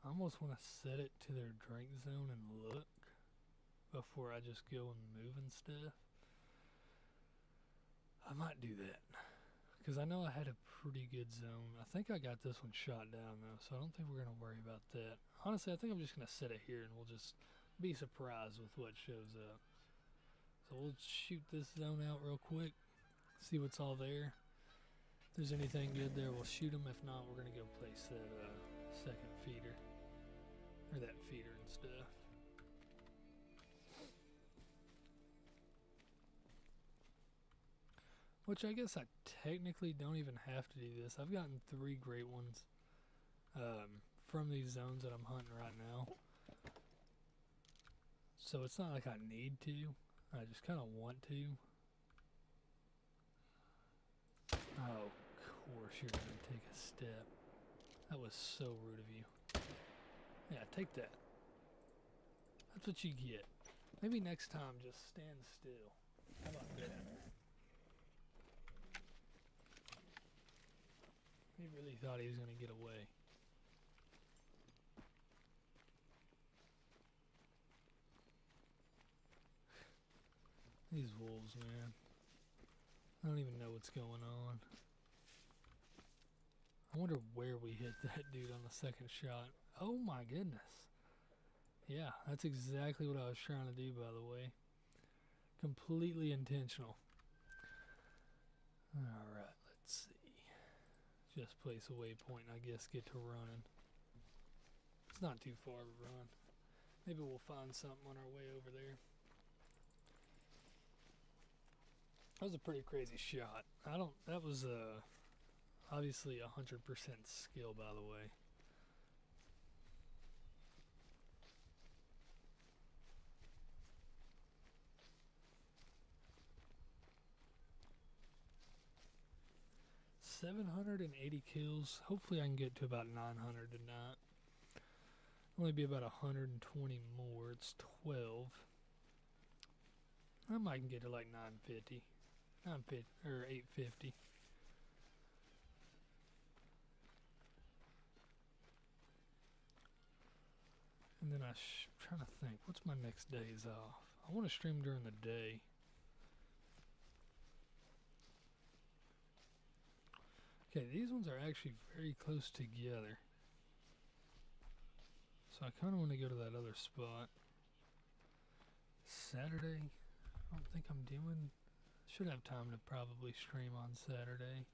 I almost want to set it to their drink zone and look before I just go and move and stuff. I might do that because I know I had a pretty good zone. I think I got this one shot down though, so I don't think we're going to worry about that. Honestly, I think I'm just going to set it here and we'll just be surprised with what shows up. So we'll shoot this zone out real quick, see what's all there. If there's anything good there, we'll shoot them. If not, we're going to go place that second feeder, or that feeder and stuff. Which I guess I technically don't even have to do this. I've gotten 3 great ones from these zones that I'm hunting right now. So it's not like I need to. I just kind of want to. Oh, of course you're going to take a step. That was so rude of you. Yeah, take that. That's what you get. Maybe next time just stand still. How about that? He really thought he was going to get away. These wolves, man. I don't even know what's going on. I wonder where we hit that dude on the second shot. Oh my goodness. Yeah, that's exactly what I was trying to do, by the way. Completely intentional. Alright, let's see. Just place a waypoint and I guess get to running. It's not too far to run. Maybe we'll find something on our way over there. That was a pretty crazy shot. That was obviously 100% skill, by the way. $780 kills. Hopefully I can get to about 900 tonight. Only be about 120 more. It's 12. I might get to like 950. 950 or 850. And then I'm trying to think, what's my next days off? I want to stream during the day. Okay, these ones are actually very close together. So I kind of want to go to that other spot. Saturday, I don't think I'm doing. Should have time to probably stream on Saturday.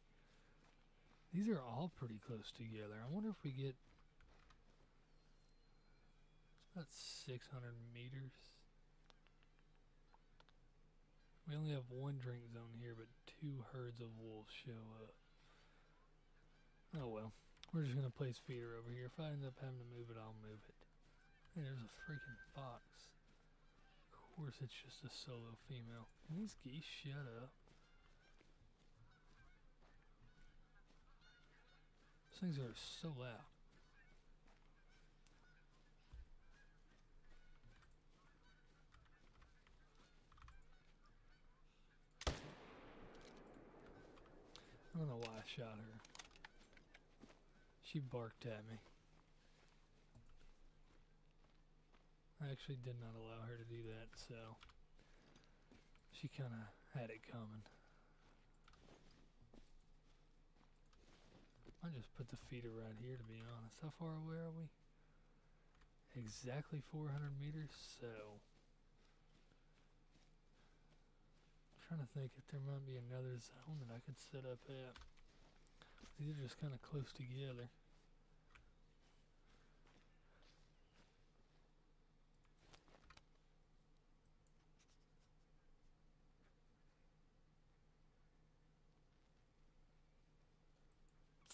These are all pretty close together. I wonder if we get. It's about 600 meters. We only have 1 drink zone here, but 2 herds of wolves show up. Oh well. We're just going to place feeder over here. If I end up having to move it, I'll move it. Hey, there's a freaking fox. Of course it's just a solo female. Can these geese shut up? These things are so loud. I don't know why I shot her. She barked at me. I actually did not allow her to do that, so she kind of had it coming. I just put the feeder right here, to be honest. How far away are we? Exactly 400 meters, so I'm trying to think if there might be another zone that I could set up at. These are just kind of close together.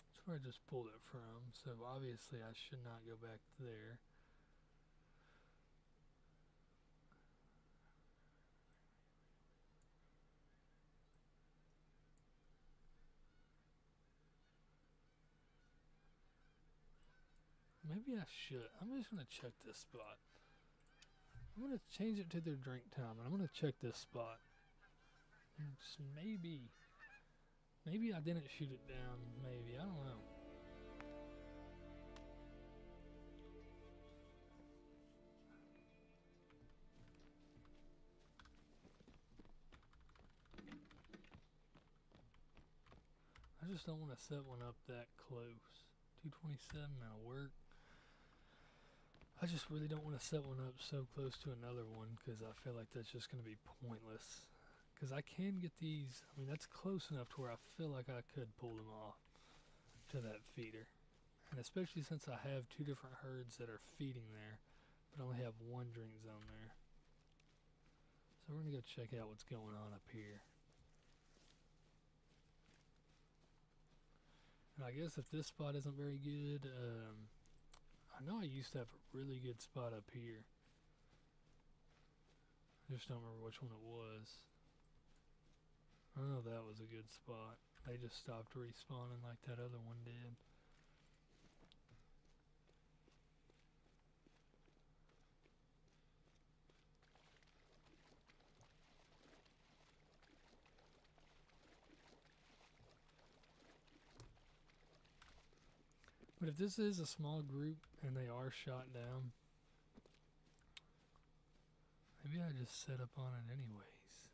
That's where I just pulled it from, so obviously I should not go back there. Maybe I should. I'm just going to check this spot. I'm going to change it to their drink time, and I'm going to check this spot. Just maybe. Maybe I didn't shoot it down. Maybe. I don't know. I just don't want to set one up that close. 227, that'll work. I just really don't want to set one up so close to another one because I feel like that's just going to be pointless. Because I can get these, I mean, that's close enough to where I feel like I could pull them off to that feeder. And especially since I have 2 different herds that are feeding there, but only have 1 drink zone there. So we're going to go check out what's going on up here. And I guess if this spot isn't very good, I know I used to have a really good spot up here. I just don't remember which one it was. I know that was a good spot. They just stopped respawning like that other one did. But if this is a small group and they are shot down, maybe I just set up on it anyways.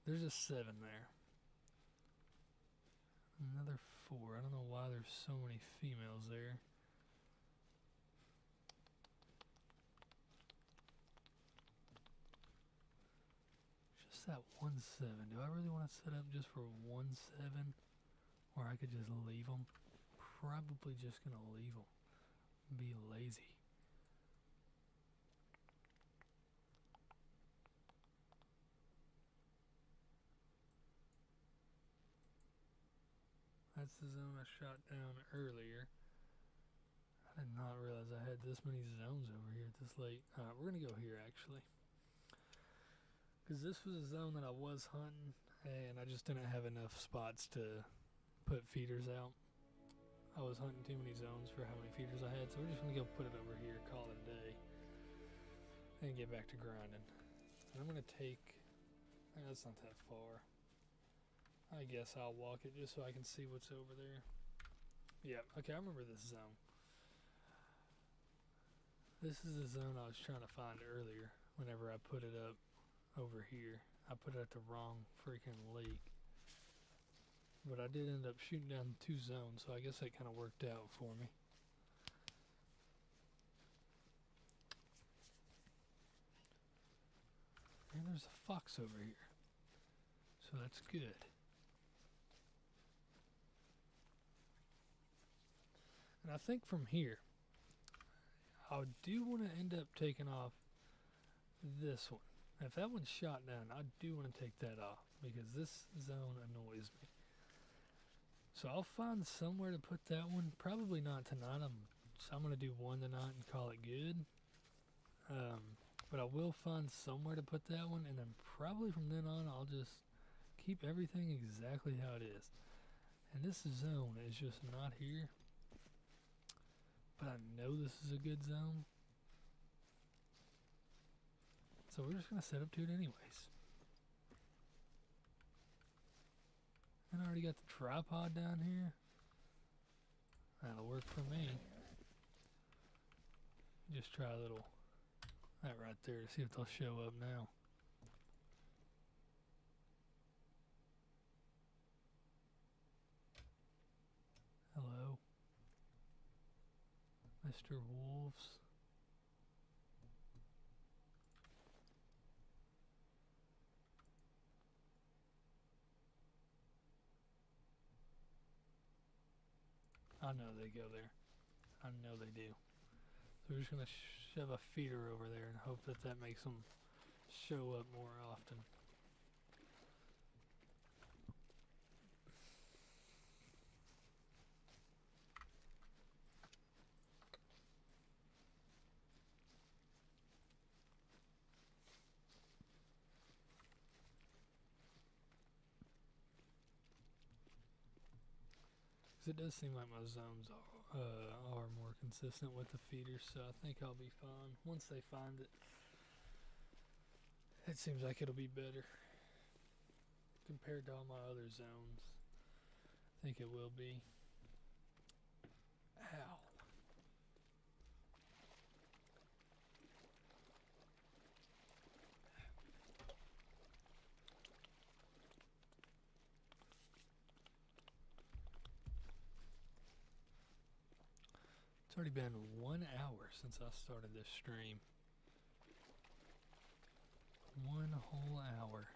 There's a 7 there. Another 4. I don't know why there's so many females there. Just that 1-7. Do I really want to set up just for 1-7? Or I could just leave them? Probably just gonna leave them. Be lazy. That's the zone I shot down earlier. I did not realize I had this many zones over here this late. Alright, we're gonna go here actually. Because this was a zone that I was hunting, and I just didn't have enough spots to put feeders out. I was hunting too many zones for how many feeders I had, so we're just gonna go put it over here, call it a day, and get back to grinding. And I'm gonna take, that's not that far. I guess I'll walk it just so I can see what's over there. Yeah, okay, I remember this zone. This is the zone I was trying to find earlier whenever I put it up over here. I put it at the wrong freaking lake. But I did end up shooting down 2 zones, so I guess that kind of worked out for me. And there's a fox over here. So that's good. And I think from here, I do want to end up taking off this one. If that one's shot down, I do want to take that off because this zone annoys me. So I'll find somewhere to put that one. Probably not tonight. I'm going to do one tonight and call it good. But I will find somewhere to put that one, and then probably from then on I'll just keep everything exactly how it is. And this zone is just not here. But I know this is a good zone. So we're just going to set up to it anyways. And I already got the tripod down here. That'll work for me. Just try a little, that right there, to see if they'll show up now. Hello, Mr. Wolves. I know they go there. I know they do. So we're just going to shove a feeder over there and hope that that makes them show up more often. Because it does seem like my zones are more consistent with the feeders, so I think I'll be fine. Once they find it, it seems like it'll be better compared to all my other zones. I think it will be. Ow. It's already been 1 hour since I started this stream. 1 whole hour.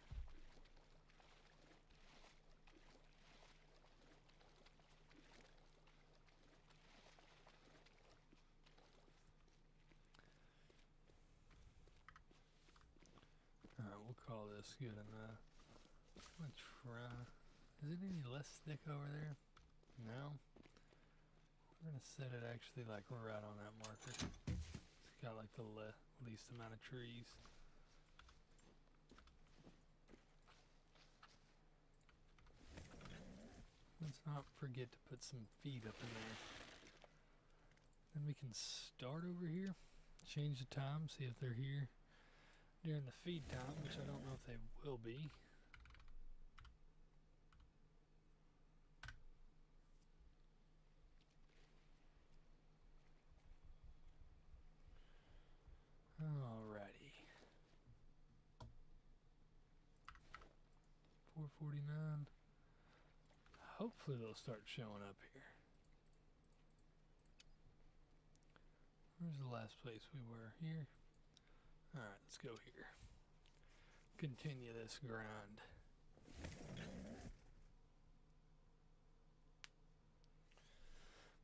Alright, we'll call this good enough. I'm gonna try. Is it any less thick over there? Now, we're going to set it actually like right on that marker. It's got like the least amount of trees. Let's not forget to put some feed up in there. Then we can start over here, change the time, see if they're here during the feed time, which I don't know if they will be. Alrighty. 4:49. Hopefully they'll start showing up here. Where's the last place we were? Here? Alright, let's go here. Continue this grind.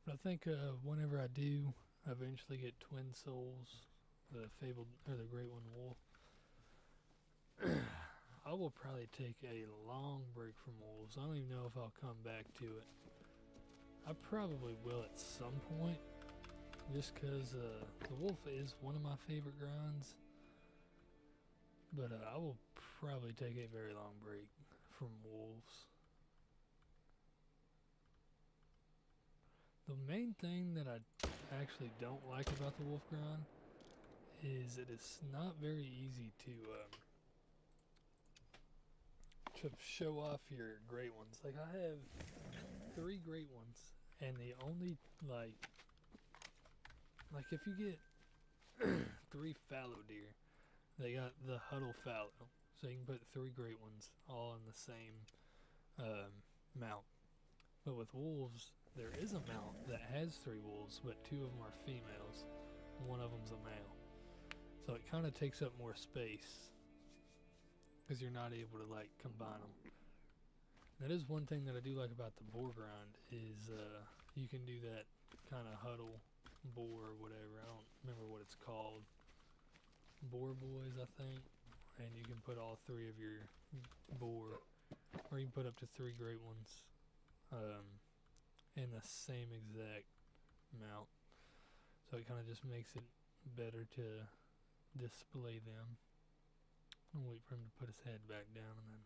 But I think whenever I do eventually get Twin Souls, the Fabled, or the Great One Wolf, I will probably take a long break from wolves. I don't even know if I'll come back to it. I probably will at some point, just because the wolf is one of my favorite grinds. But I will probably take a very long break from wolves. The main thing that I actually don't like about the wolf grind is it is not very easy to show off your great ones. Like, I have 3 great ones, and the only like if you get 3 fallow deer, they got the huddle fallow, so you can put 3 great ones all in the same mount. But with wolves, there is a mount that has 3 wolves, but 2 of them are females, one of them's a male. So it kind of takes up more space because you're not able to like combine them. That is one thing that I do like about the boar grind is you can do that kind of huddle boar or whatever. I don't remember what it's called. Boar boys, I think. And you can put all 3 of your boar, or you can put up to 3 great ones in the same exact mount. So it kind of just makes it better to display them. I'll wait for him to put his head back down and then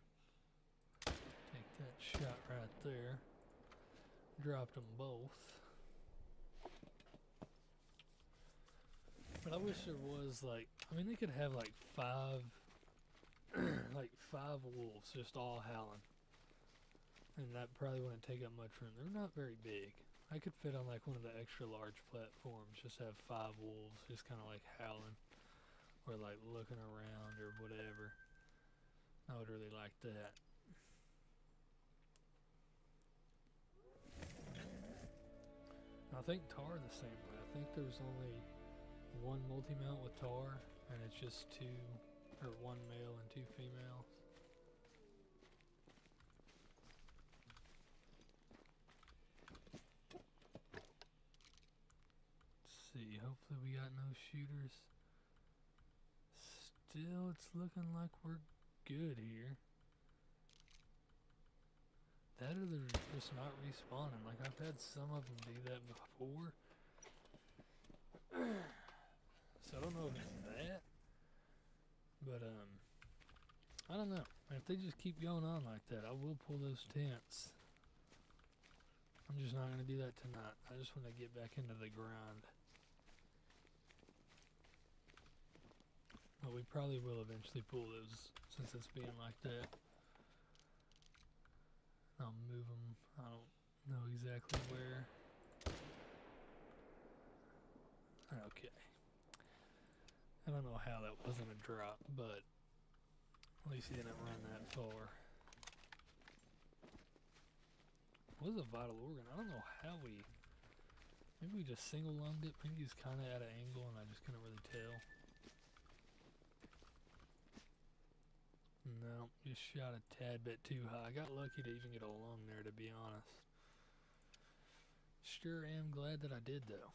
take that shot right there. Dropped them both. But I wish there was like, I mean, they could have like 5 like 5 wolves just all howling. And that probably wouldn't take up much room. They're not very big. I could fit on like one of the extra large platforms, just have 5 wolves just kind of like howling or like looking around or whatever. I would really like that. I think Tar the same way. I think there's only 1 multi-mount with Tar, and it's just 2, or 1 male and 2 females. Let's see, hopefully we got no shooters. Still, it's looking like we're good here. That or they're just not respawning. Like, I've had some of them do that before. So I don't know if it's that. But, I don't know. If they just keep going on like that, I will pull those tents. I'm just not going to do that tonight. I just want to get back into the grind. But we probably will eventually pull those since it's being like that. I'll move them. I don't know exactly where. Okay. I don't know how that wasn't a drop, but at least he didn't run that far. What is a vital organ? I don't know how we... Maybe we just single lunged it. Maybe he's kind of at an angle and I just couldn't really tell. No, just shot a tad bit too high. I got lucky to even get a lung there, to be honest. Sure am glad that I did, though.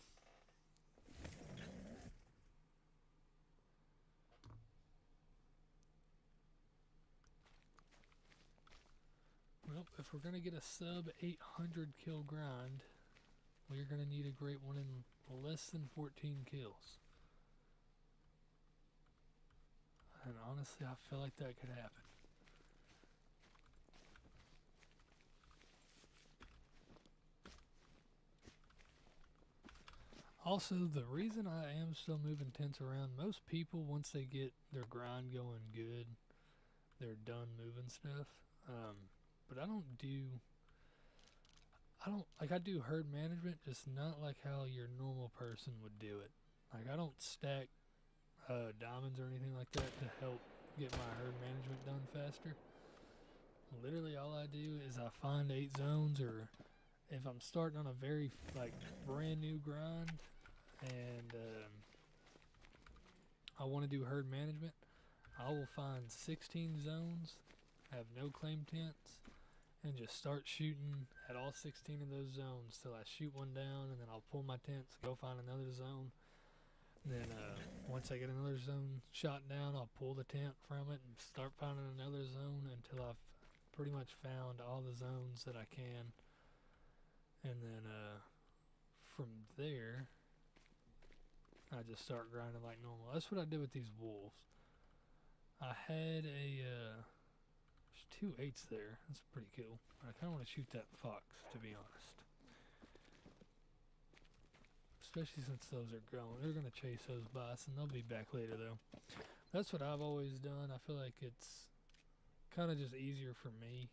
Well, Well, if we're gonna get a sub 800 kill grind, we're gonna need a great one in less than 14 kills. And honestly, I feel like that could happen. Also, the reason I am still moving tents around, most people, once they get their grind going good, they're done moving stuff. But I don't do, I do herd management, just not like how your normal person would do it. Like, I don't stack diamonds or anything like that to help get my herd management done faster. Literally, all I do is I find 8 zones, or if I'm starting on a very, like, brand new grind, and I want to do herd management, I will find 16 zones, have no claim tents, and just start shooting at all 16 of those zones till I shoot one down, and then I'll pull my tents, go find another zone. Then once I get another zone shot down, I'll pull the tent from it and start finding another zone until I've pretty much found all the zones that I can. And then from there, I just start grinding like normal. That's what I did with these wolves. I had there's 2 8s there. That's pretty cool. I kind of want to shoot that fox, to be honest. Especially since those are growing. They're going to chase those by us, and they'll be back later, though. That's what I've always done. I feel like it's kind of just easier for me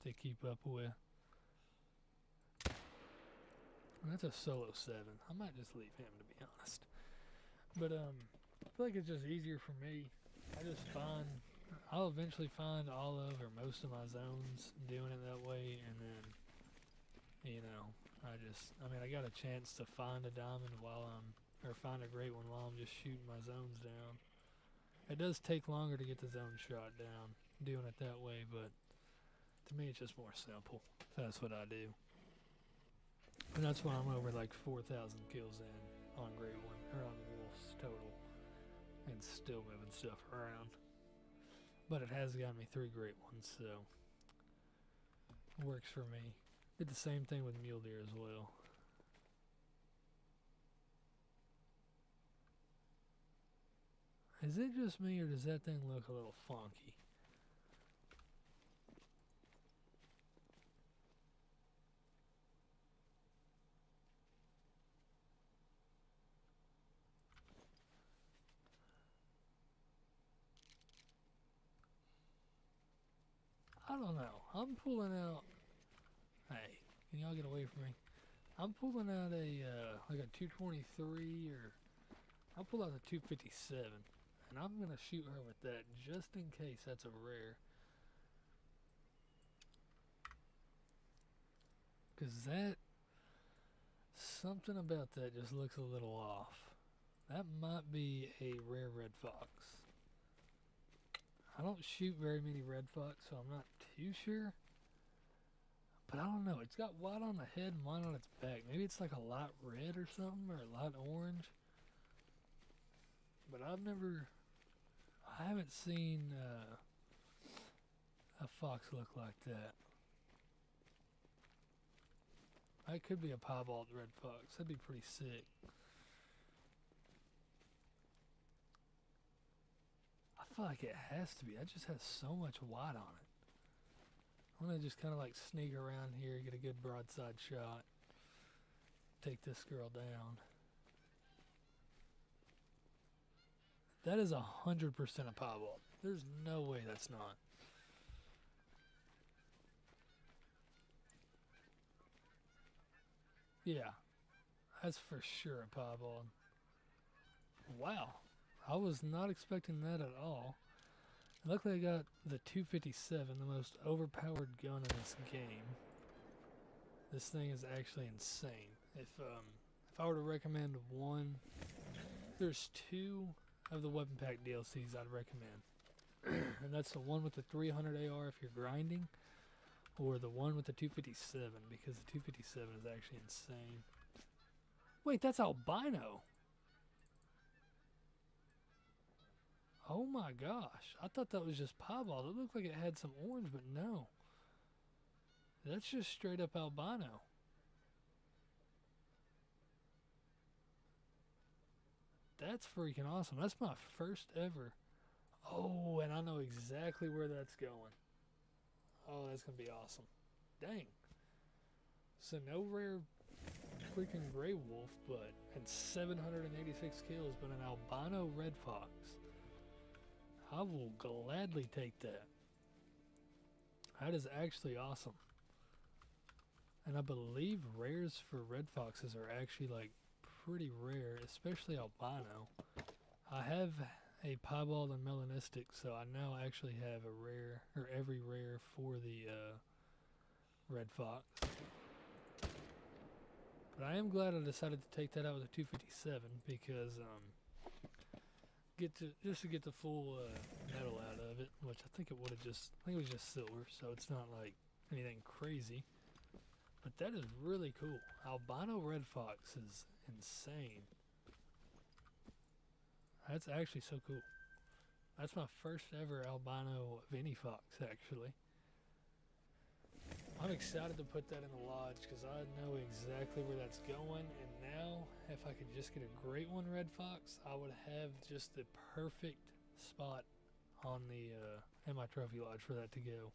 to keep up with. And that's a solo 7. I might just leave him, to be honest. But I feel like it's just easier for me. I'll eventually find all of or most of my zones doing it that way, and then, I got a chance to find a diamond or find a great one while I'm just shooting my zones down. It does take longer to get the zone shot down doing it that way, but to me it's just more simple. So that's what I do. And that's why I'm over like 4,000 kills in on Great One, or on Wolves total, and still moving stuff around. But it has gotten me 3 great ones, so it works for me. Did the same thing with mule deer as well. Is it just me, or does that thing look a little funky? I don't know. I'm pulling out. Hey, can y'all get away from me? I'm pulling out like a 223, or I'll pull out a 257, and I'm gonna shoot her with that just in case that's a rare. Cause something about that just looks a little off. That might be a rare red fox. I don't shoot very many red fox, so I'm not too sure. But I don't know. It's got white on the head and white on its back. Maybe it's like a light red or something, or a light orange. But I haven't seen a fox look like that. That could be a piebald red fox. That'd be pretty sick. I feel like it has to be. That just has so much white on it. I'm gonna just kind of like sneak around here, get a good broadside shot, take this girl down. That is 100% a piebald. There's no way that's not. Yeah, that's for sure a piebald. Wow, I was not expecting that at all. Luckily I got the 257, the most overpowered gun in this game. This thing is actually insane. If I were to recommend one, there's 2 of the weapon pack DLCs I'd recommend. And that's the one with the 300 AR if you're grinding, or the one with the 257, because the 257 is actually insane. Wait, that's albino. Oh my gosh. I thought that was just piebald. It looked like it had some orange, but no. That's just straight up albino. That's freaking awesome. That's my first ever. Oh, and I know exactly where that's going. Oh, that's going to be awesome. Dang. So no rare freaking gray wolf, but and 786 kills, but an albino red fox. I will gladly take that. That is actually awesome. And I believe rares for red foxes are actually like pretty rare, especially albino. I have a piebald and melanistic, so I now actually have a rare, or every rare for the red fox. But I am glad I decided to take that out with a 257 because just to get the full metal out of it, which I think it would have I think it was just silver, so it's not like anything crazy. But that is really cool. Albino red fox is insane. That's actually so cool. That's my first ever albino of any fox, actually. I'm excited to put that in the lodge because I know exactly where that's going. And now, if I could just get a great one red fox, I would have just the perfect spot on the in my trophy lodge for that to go.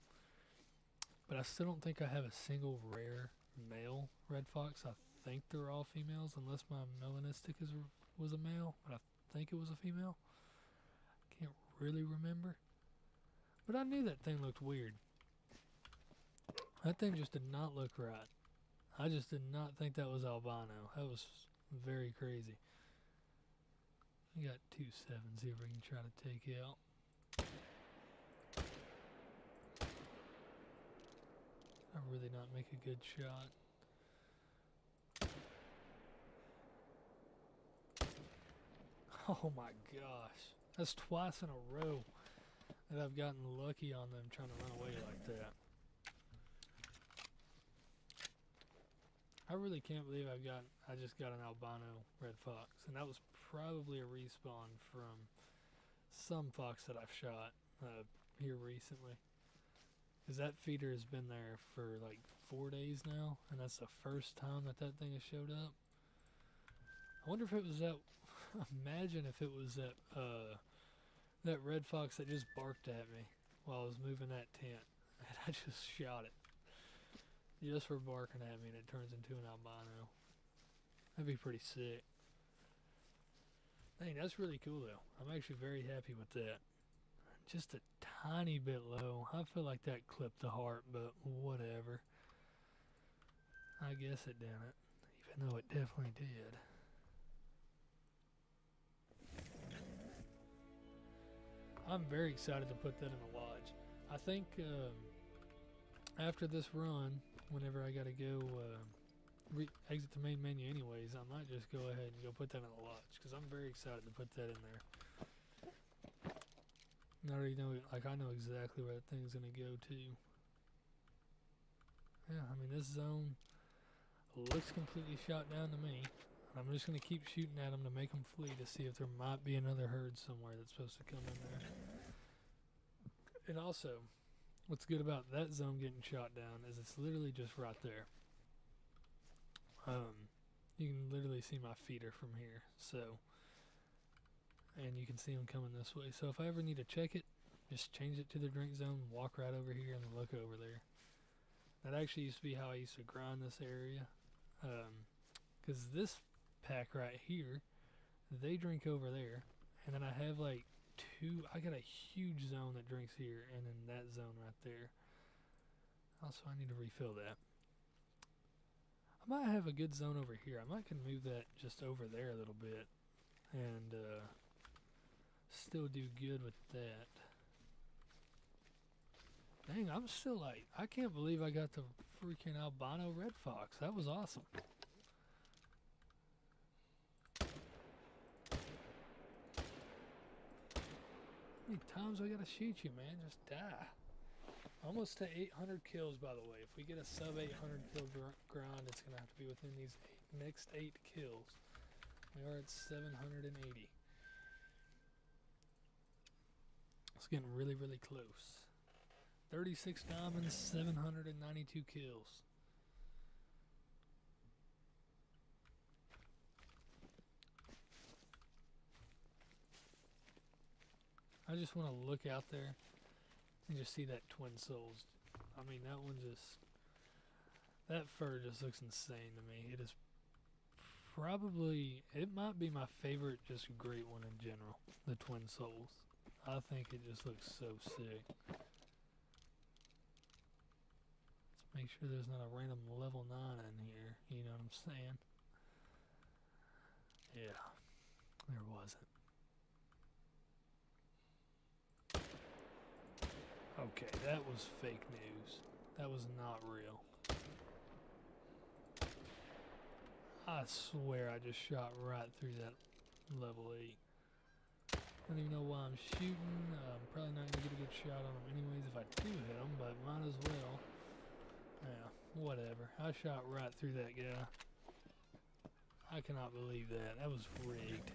But I still don't think I have a single rare male red fox. I think they're all females unless my melanistic was a male, but I think it was a female. Can't really remember. But I knew that thing looked weird. That thing just did not look right. I just did not think that was albino. That was very crazy. We got 2 7s here we can try to take out. I really not make a good shot. Oh my gosh. That's twice in a row that I've gotten lucky on them trying to run away like that. I really can't believe I just got an albino red fox, and that was probably a respawn from some fox that I've shot here recently. Because that feeder has been there for like 4 days now, and that's the first time that thing has showed up. I wonder if it was that. Imagine if it was that red fox that just barked at me while I was moving that tent, and I just shot it. Just for barking at me and it turns into an albino. That'd be pretty sick. Dang, that's really cool though. I'm actually very happy with that. Just a tiny bit low. I feel like that clipped the heart, but whatever. I guess it didn't, even though it definitely did. I'm very excited to put that in the lodge. I think after this run, whenever I gotta go exit the main menu anyways, I might just go ahead and go put that in the lodge because I'm very excited to put that in there. I already know, like I know exactly where that thing's gonna go to. Yeah, I mean this zone looks completely shot down to me. I'm just gonna keep shooting at them to make them flee to see if there might be another herd somewhere that's supposed to come in there. And also, what's good about that zone getting shot down is it's literally just right there. You can literally see my feeder from here, so, and you can see them coming this way. So if I ever need to check it, just change it to the drink zone, walk right over here and look over there. That actually used to be how I used to grind this area, because this pack right here, they drink over there, and then I have like I got a huge zone that drinks here, and then that zone right there. Also, I need to refill that. I might have a good zone over here. I might can move that just over there a little bit, and still do good with that. Dang, I'm still like, I can't believe I got the freaking albino red fox. That was awesome. How many times do I gotta shoot you, man? Just die. Almost to 800 kills, by the way. If we get a sub 800 kill grind, it's gonna have to be within these next 8 kills. We are at 780. It's getting really, really close. 36 diamonds, 792 kills. I just want to look out there and just see that Twin Souls. I mean, that one just... That fur just looks insane to me. It is probably... It might be my favorite just great one in general. The Twin Souls. I think it just looks so sick. Let's make sure there's not a random level 9 in here. You know what I'm saying? Yeah. There wasn't. Okay, that was fake news. That was not real. I swear I just shot right through that level 8. I don't even know why I'm shooting. I'm probably not going to get a good shot on him anyways if I do hit him, but might as well. Yeah, whatever. I shot right through that guy. I cannot believe that. That was rigged.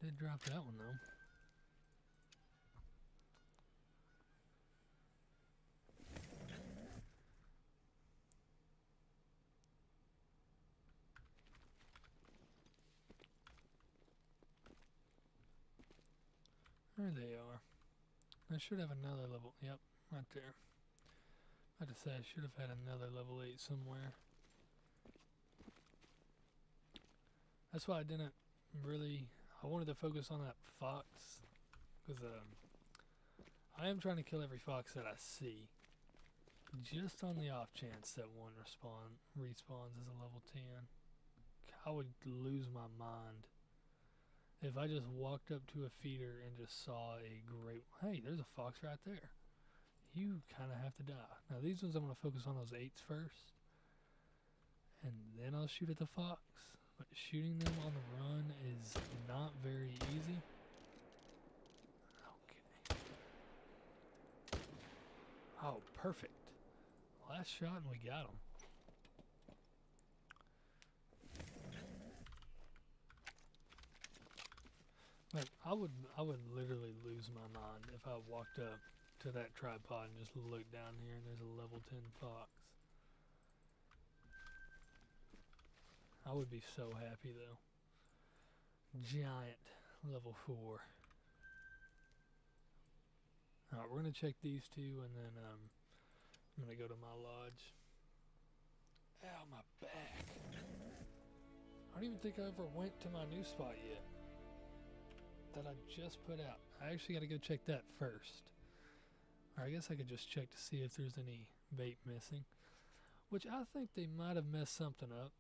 Did drop that one though. There they are. I should have another level. Yep, right there. I had to say I should have had another level 8 somewhere. That's why I didn't really... I wanted to focus on that fox. Because I am trying to kill every fox that I see. Just on the off chance that one respawns as a level 10. I would lose my mind if I just walked up to a feeder and just saw a great... Hey, there's a fox right there. You kind of have to die. Now these ones I'm going to focus on those 8s first. And then I'll shoot at the fox. But shooting them on the run is not very easy. Okay. Oh, perfect. Last shot and we got him. But I would literally lose my mind if I walked up to that tripod and just looked down here and there's a level 10 fox. I would be so happy though. Giant level 4. Alright, we're gonna check these two and then I'm gonna go to my lodge. Ow, my back. I don't even think I ever went to my new spot yet. That I just put out. I actually gotta go check that first. Or I guess I could just check to see if there's any bait missing. Which I think they might have messed something up.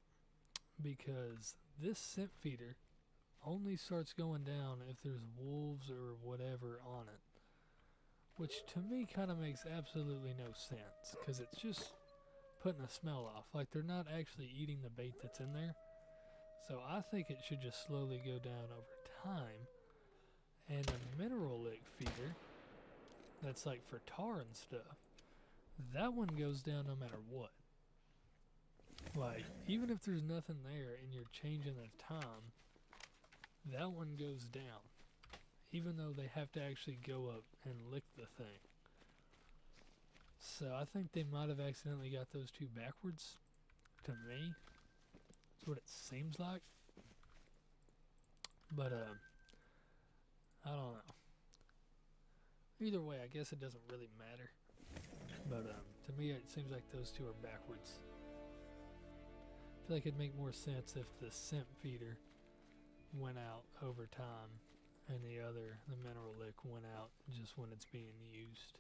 Because this scent feeder only starts going down if there's wolves or whatever on it. Which to me kind of makes absolutely no sense. Because it's just putting a smell off. Like they're not actually eating the bait that's in there. So I think it should just slowly go down over time. And a mineral lick feeder that's like for tar and stuff, that one goes down no matter what. Like, even if there's nothing there and you're changing the time, that one goes down. Even though they have to actually go up and lick the thing. So I think they might have accidentally got those two backwards. To me. That's what it seems like. But, I don't know. Either way, I guess it doesn't really matter. But, to me it seems like those two are backwards. I feel like it'd make more sense if the scent feeder went out over time and the mineral lick went out just when it's being used.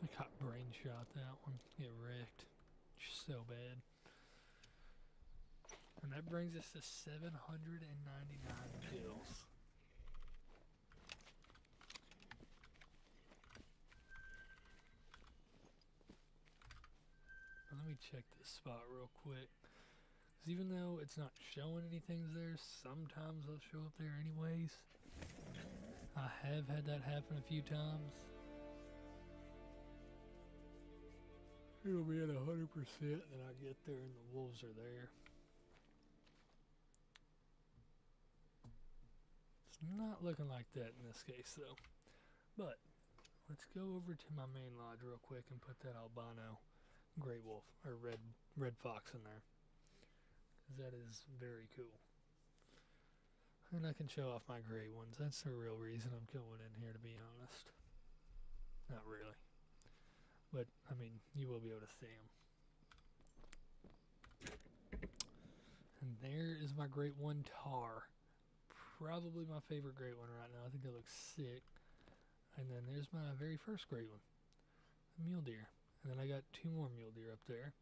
I got brain shot that one. Get wrecked. So bad. And that brings us to 799 kills. Let me check this spot real quick. Because even though it's not showing anything there, sometimes they'll show up there anyways. I have had that happen a few times. It'll be at 100%, and I get there and the wolves are there. It's not looking like that in this case, though. But let's go over to my main lodge real quick and put that albino gray wolf or red fox in there, because that is very cool. And I can show off my gray ones. That's the real reason I'm going in here, to be honest. Not really. But, I mean, you will be able to see them. And there is my great one, Tar. Probably my favorite great one right now. I think it looks sick. And then there's my very first great one, the mule deer. And then I got 2 more mule deer up there.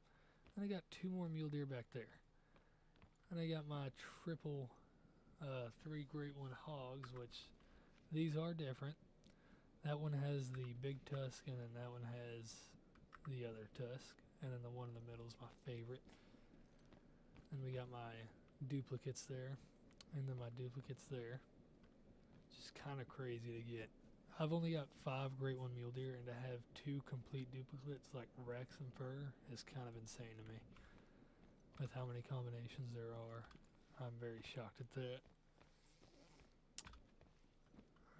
And I got 2 more mule deer back there. And I got my triple 3 great one hogs, which these are different. That one has the big tusk, and then that one has the other tusk. And then the one in the middle is my favorite. And we got my duplicates there, and then my duplicates there. Just kind of crazy to get. I've only got 5 great one mule deer, and to have 2 complete duplicates like Rex and Fur is kind of insane to me. With how many combinations there are, I'm very shocked at that.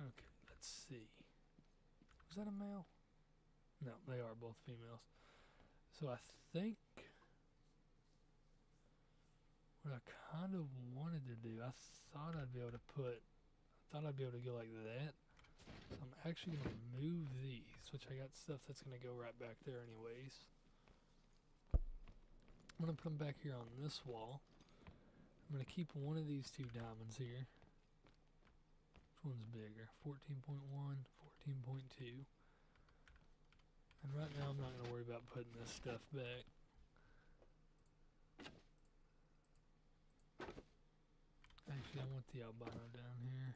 Okay, let's see. Was that a male? No, they are both females. So I think what I kind of wanted to do, I thought I'd be able to go like that. So I'm actually going to move these, which I got stuff that's going to go right back there anyways. I'm going to put them back here on this wall. I'm going to keep one of these 2 diamonds here. Which one's bigger? 14.1, 14.2. And right now I'm not going to worry about putting this stuff back. Actually, I want the albino down here.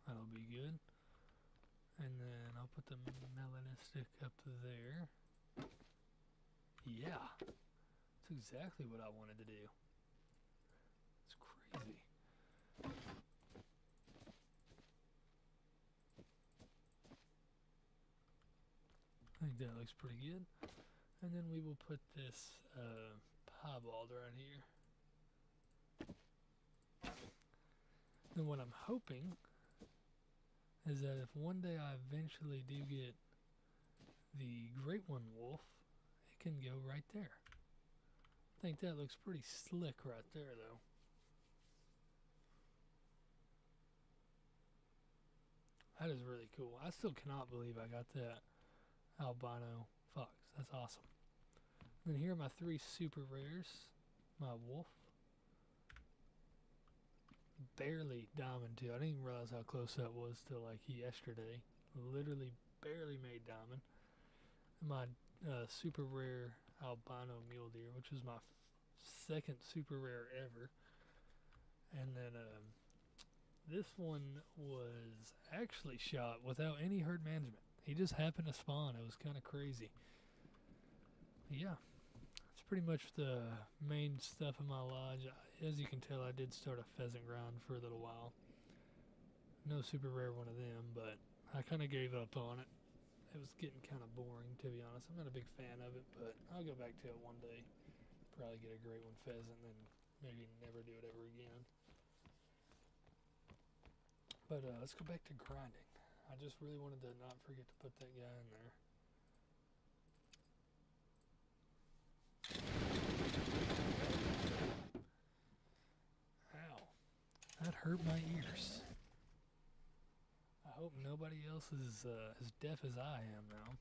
That'll be good. And then I'll put the melanistic up there. Yeah, that's exactly what I wanted to do. It's crazy. I think that looks pretty good. And then we will put this piebald right here. Then what I'm hoping is that if one day I eventually do get the great one wolf, it can go right there. I think that looks pretty slick right there, though. That is really cool. I still cannot believe I got that albino fox. That's awesome. And then here are my 3 super rares. My wolf. Barely diamond too. I didn't even realize how close that was till like yesterday. Literally barely made diamond. And my super rare albino mule deer, which was my 2nd super rare ever. And then this one was actually shot without any herd management. He just happened to spawn. It was kind of crazy. Yeah, that's pretty much the main stuff in my lodge. As you can tell, I did start a pheasant ground for a little while. No super rare one of them, but I kind of gave up on it. It was getting kind of boring, to be honest. I'm not a big fan of it, but I'll go back to it one day. Probably get a great one pheasant and then maybe never do it ever again. But let's go back to grinding. I just really wanted to not forget to put that guy in there. Ow. That hurt my ears. I hope nobody else is as deaf as I am now.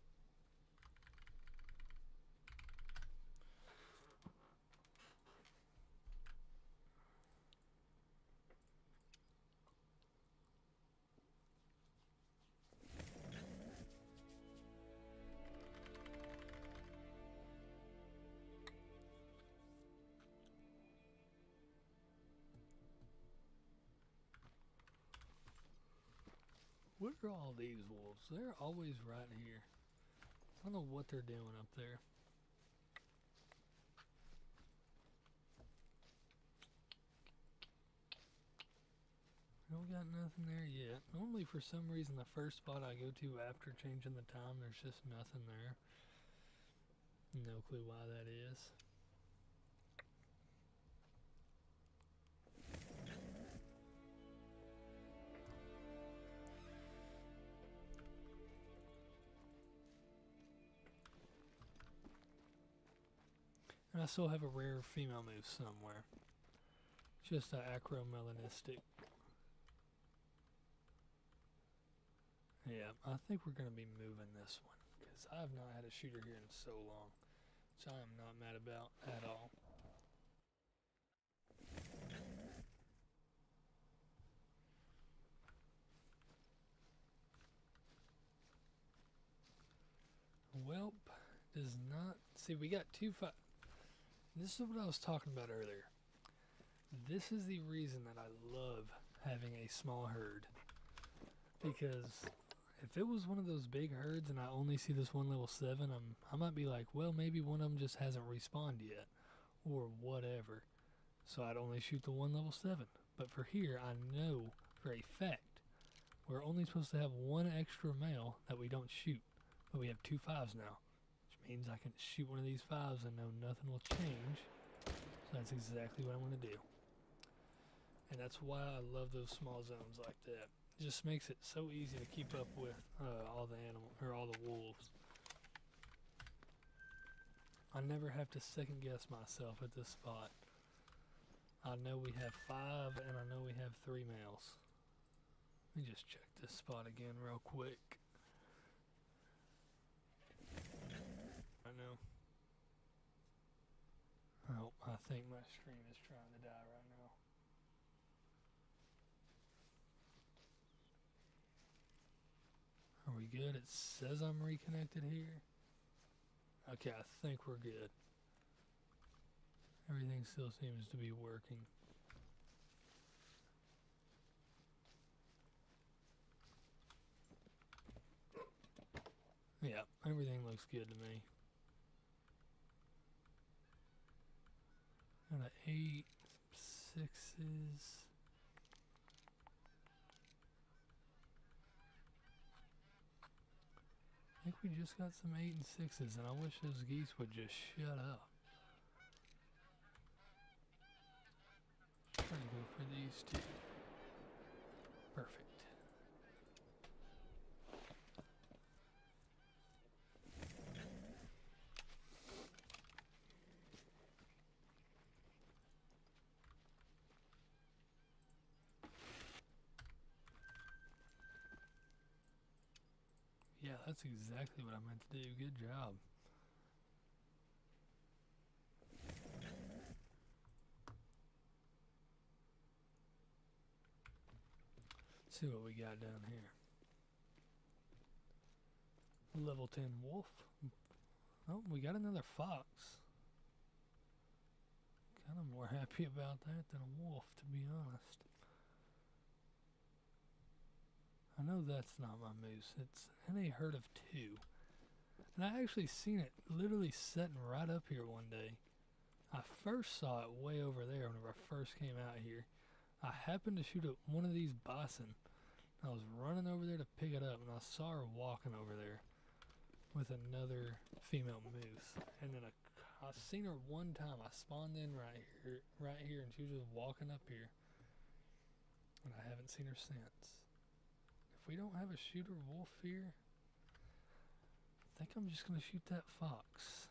What are all these wolves? They're always right here. I don't know what they're doing up there. Don't got nothing there yet. Normally, for some reason, the first spot I go to after changing the time, there's just nothing there. No clue why that is. And I still have a rare female moose somewhere. Just an acromelanistic. Yeah, I think we're going to be moving this one. Because I have not had a shooter here in so long. Which I am not mad about at all. Welp does not... See, we got 2-5. This is what I was talking about earlier. This is the reason that I love having a small herd. Because if it was one of those big herds and I only see this one level 7, I might be like, well, maybe one of them just hasn't respawned yet. Or whatever. So I'd only shoot the one level 7. But for here, I know for a fact we're only supposed to have one extra male that we don't shoot. But we have 2 5s now. Which means I can shoot one of these 5s and know nothing will change. So that's exactly what I'm going to do. And that's why I love those small zones like that. It just makes it so easy to keep up with all the wolves. I never have to second guess myself at this spot. I know we have 5 and I know we have 3 males. Let me just check this spot again real quick. I know. Oh, I think my stream is trying to die right now. Are we good? It says I'm reconnected here. Okay, I think we're good. Everything still seems to be working. Yeah, everything looks good to me. Got an 8, 6s. I think we just got some 8 and 6s, and I wish those geese would just shut up. Try to go for these 2. Perfect. Yeah, that's exactly what I meant to do. Good job. Let's see what we got down here. Level 10 wolf. Oh, we got another fox. Kind of more happy about that than a wolf, to be honest. I know that's not my moose. It's in a herd of 2. And I actually seen it literally sitting right up here one day. I first saw it way over there whenever I first came out here. I happened to shoot at one of these bison. I was running over there to pick it up and I saw her walking over there with another female moose. And then I seen her one time. I spawned in right here, and she was just walking up here. And I haven't seen her since. If we don't have a shooter wolf here, I think I'm just going to shoot that fox.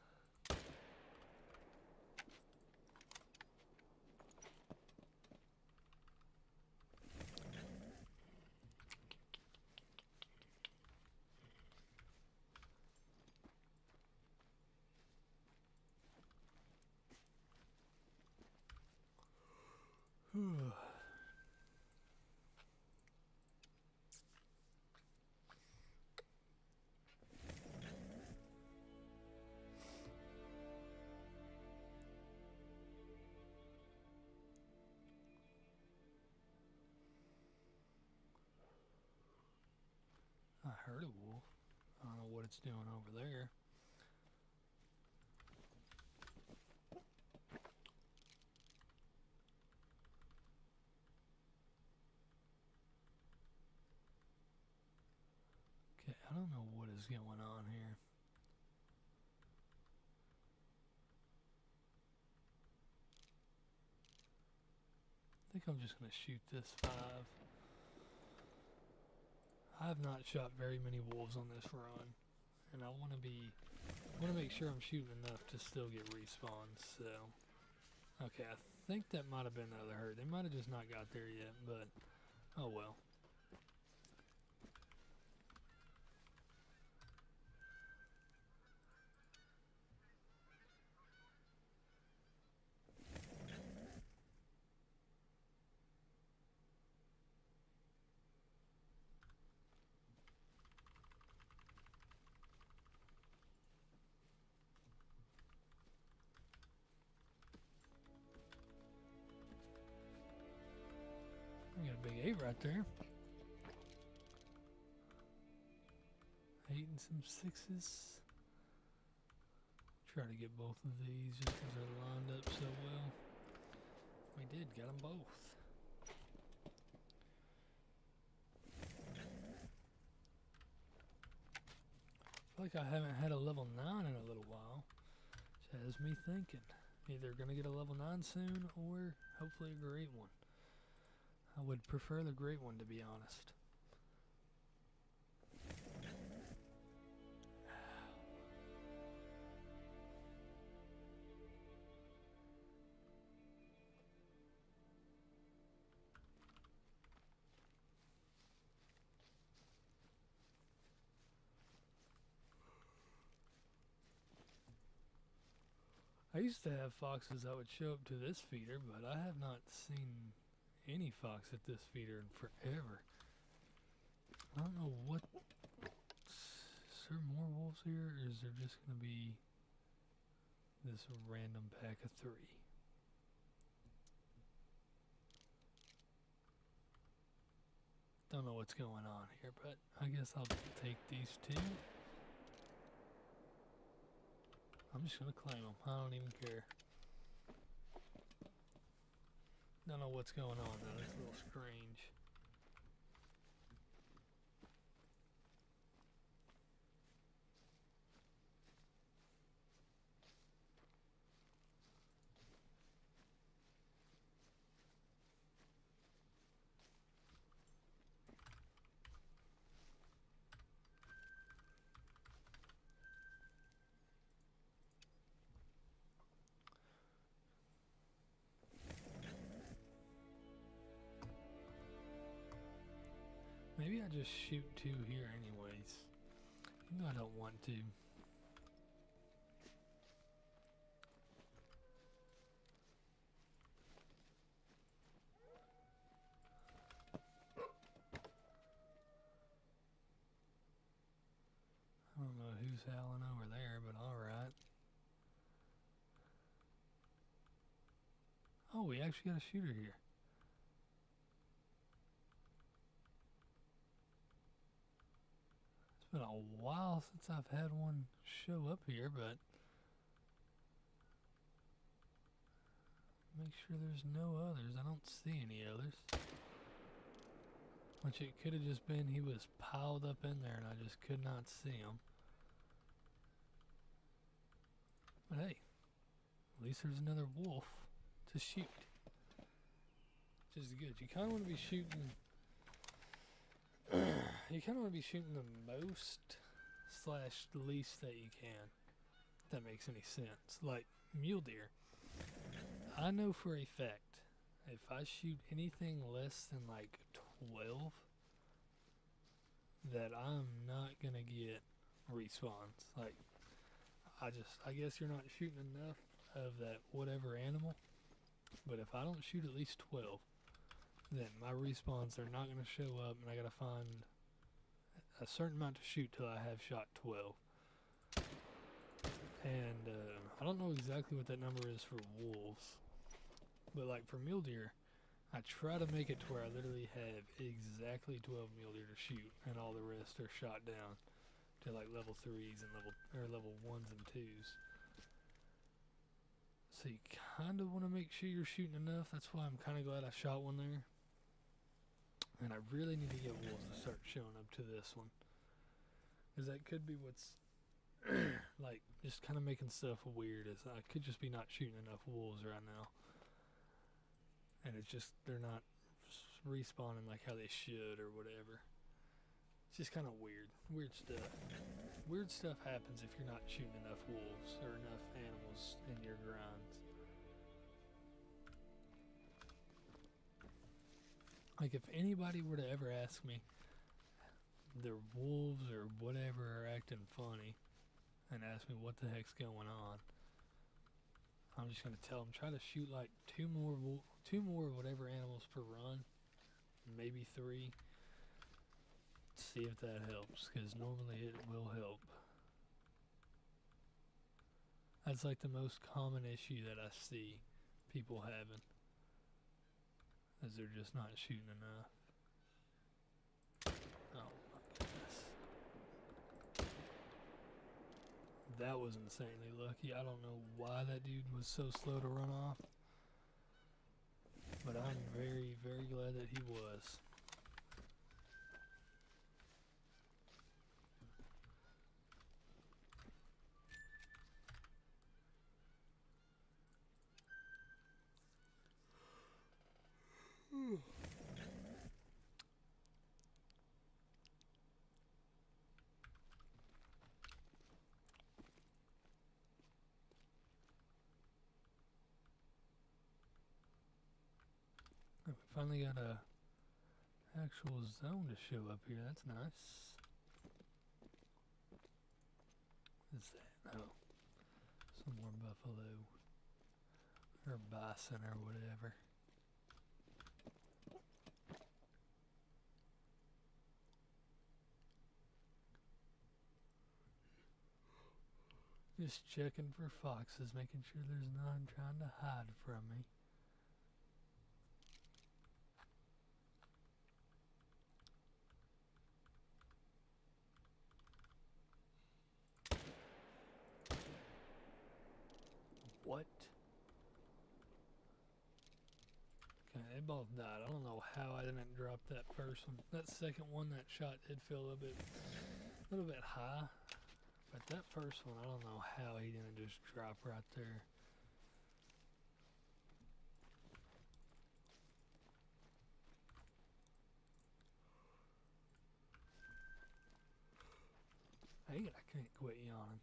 heard a wolf. I don't know what it's doing over there. Okay, I don't know what is going on here. I think I'm just going to shoot this 5. I have not shot very many wolves on this run, and I want to make sure I'm shooting enough to still get respawns. So, okay, I think that might have been the other herd. They might have just not got there yet, but oh well. We got a big 8 right there. 8 and some 6s. Try to get both of these just because they're lined up so well. We did, got them both. I feel like I haven't had a level 9 in a little while. Which has me thinking. Either gonna get a level 9 soon or hopefully a great one. I would prefer the great one, to be honest. I used to have foxes that would show up to this feeder, but I have not seen any fox at this feeder in forever. I don't know what. Is there more wolves here, or is there just going to be this random pack of 3? Don't know what's going on here, but I guess I'll take these 2. I'm just going to claim them. I don't even care. Don't know what's going on though. It's a little strange. Maybe I just shoot 2 here anyways. Even though I don't want to. I don't know who's howling over there, but alright. Oh, we actually got a shooter here. It's been a while since I've had one show up here, but make sure there's no others. I don't see any others. Which it could have just been he was piled up in there and I just could not see him. But hey, at least there's another wolf to shoot. Which is good. You kind of want to be shooting... you kind of want to be shooting the most / least that you can. If that makes any sense. Like mule deer. I know for a fact, if I shoot anything less than like 12, that I'm not gonna get respawns. Like, I guess you're not shooting enough of that whatever animal. But if I don't shoot at least 12, then my respawns are not gonna show up, and I gotta find a certain amount to shoot till I have shot 12. And I don't know exactly what that number is for wolves. But like for mule deer, I try to make it to where I literally have exactly 12 mule deer to shoot, and all the rest are shot down to like level 3s and level 1s and 2s. So you kind of want to make sure you're shooting enough. That's why I'm kind of glad I shot one there. And I really need to get wolves to start showing up to this one, because that could be what's like just kind of making stuff weird. Is I could just be not shooting enough wolves right now, and it's just they're not respawning like how they should or whatever. It's just kind of weird stuff. Weird stuff happens if you're not shooting enough wolves or enough animals in your grinds. Like if anybody were to ever ask me, their wolves or whatever are acting funny, and ask me what the heck's going on, I'm just gonna tell them try to shoot like two more whatever animals per run, maybe 3. See if that helps, because normally it will help. That's like the most common issue that I see people having, is they're just not shooting enough. Oh my goodness. That was insanely lucky. I don't know why that dude was so slow to run off, but I'm very, very glad that he was. We finally got a actual zone to show up here. That's nice. What's that? Oh, some more buffalo or bison or whatever. Just checking for foxes, making sure there's none trying to hide from me. What? Okay, they both died. I don't know how I didn't drop that first one. That second one, that shot did feel a little bit high. But that first one, I don't know how he didn't just drop right there. Hey, I can't quit yawning.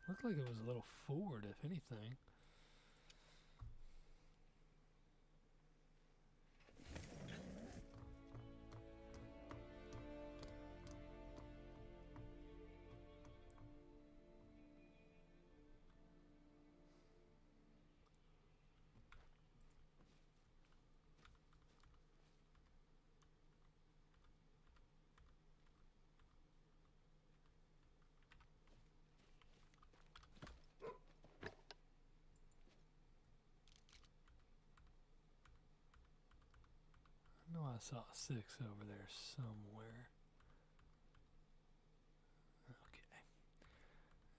Looked like it was a little forward, if anything. I know I saw a 6 over there somewhere. Okay.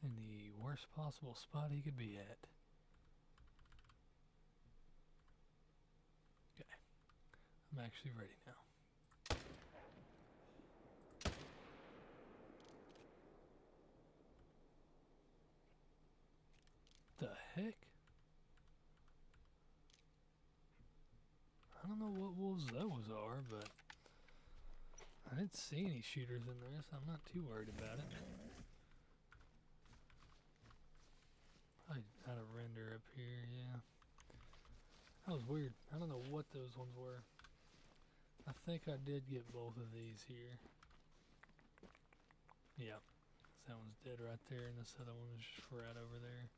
In the worst possible spot he could be at. Okay. I'm actually ready now. The heck? I don't know what wolves those are, but I didn't see any shooters in there, so I'm not too worried about it. I had a render up here, yeah. That was weird. I don't know what those ones were. I think I did get both of these here. Yeah. That one's dead right there, and this other one is just right over there.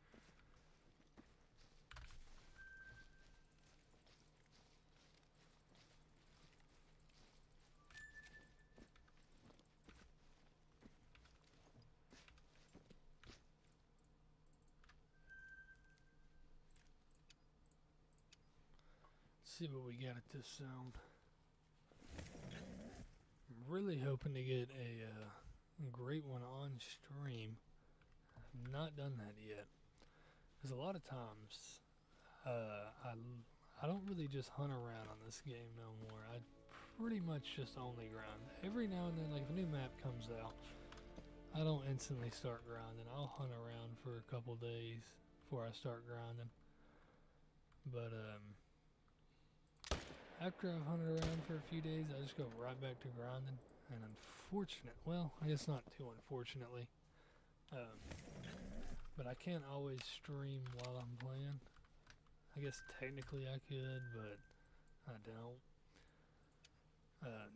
see what we got at this zone. I'm really hoping to get a great one on stream. I've not done that yet. Because a lot of times, I don't really just hunt around on this game no more. I pretty much just only grind. Every now and then, like if a new map comes out, I don't instantly start grinding. I'll hunt around for a couple days before I start grinding. But after I've hunted around for a few days, I just go right back to grinding. And well, I guess not too unfortunately, but I can't always stream while I'm playing. I guess technically I could, but I don't.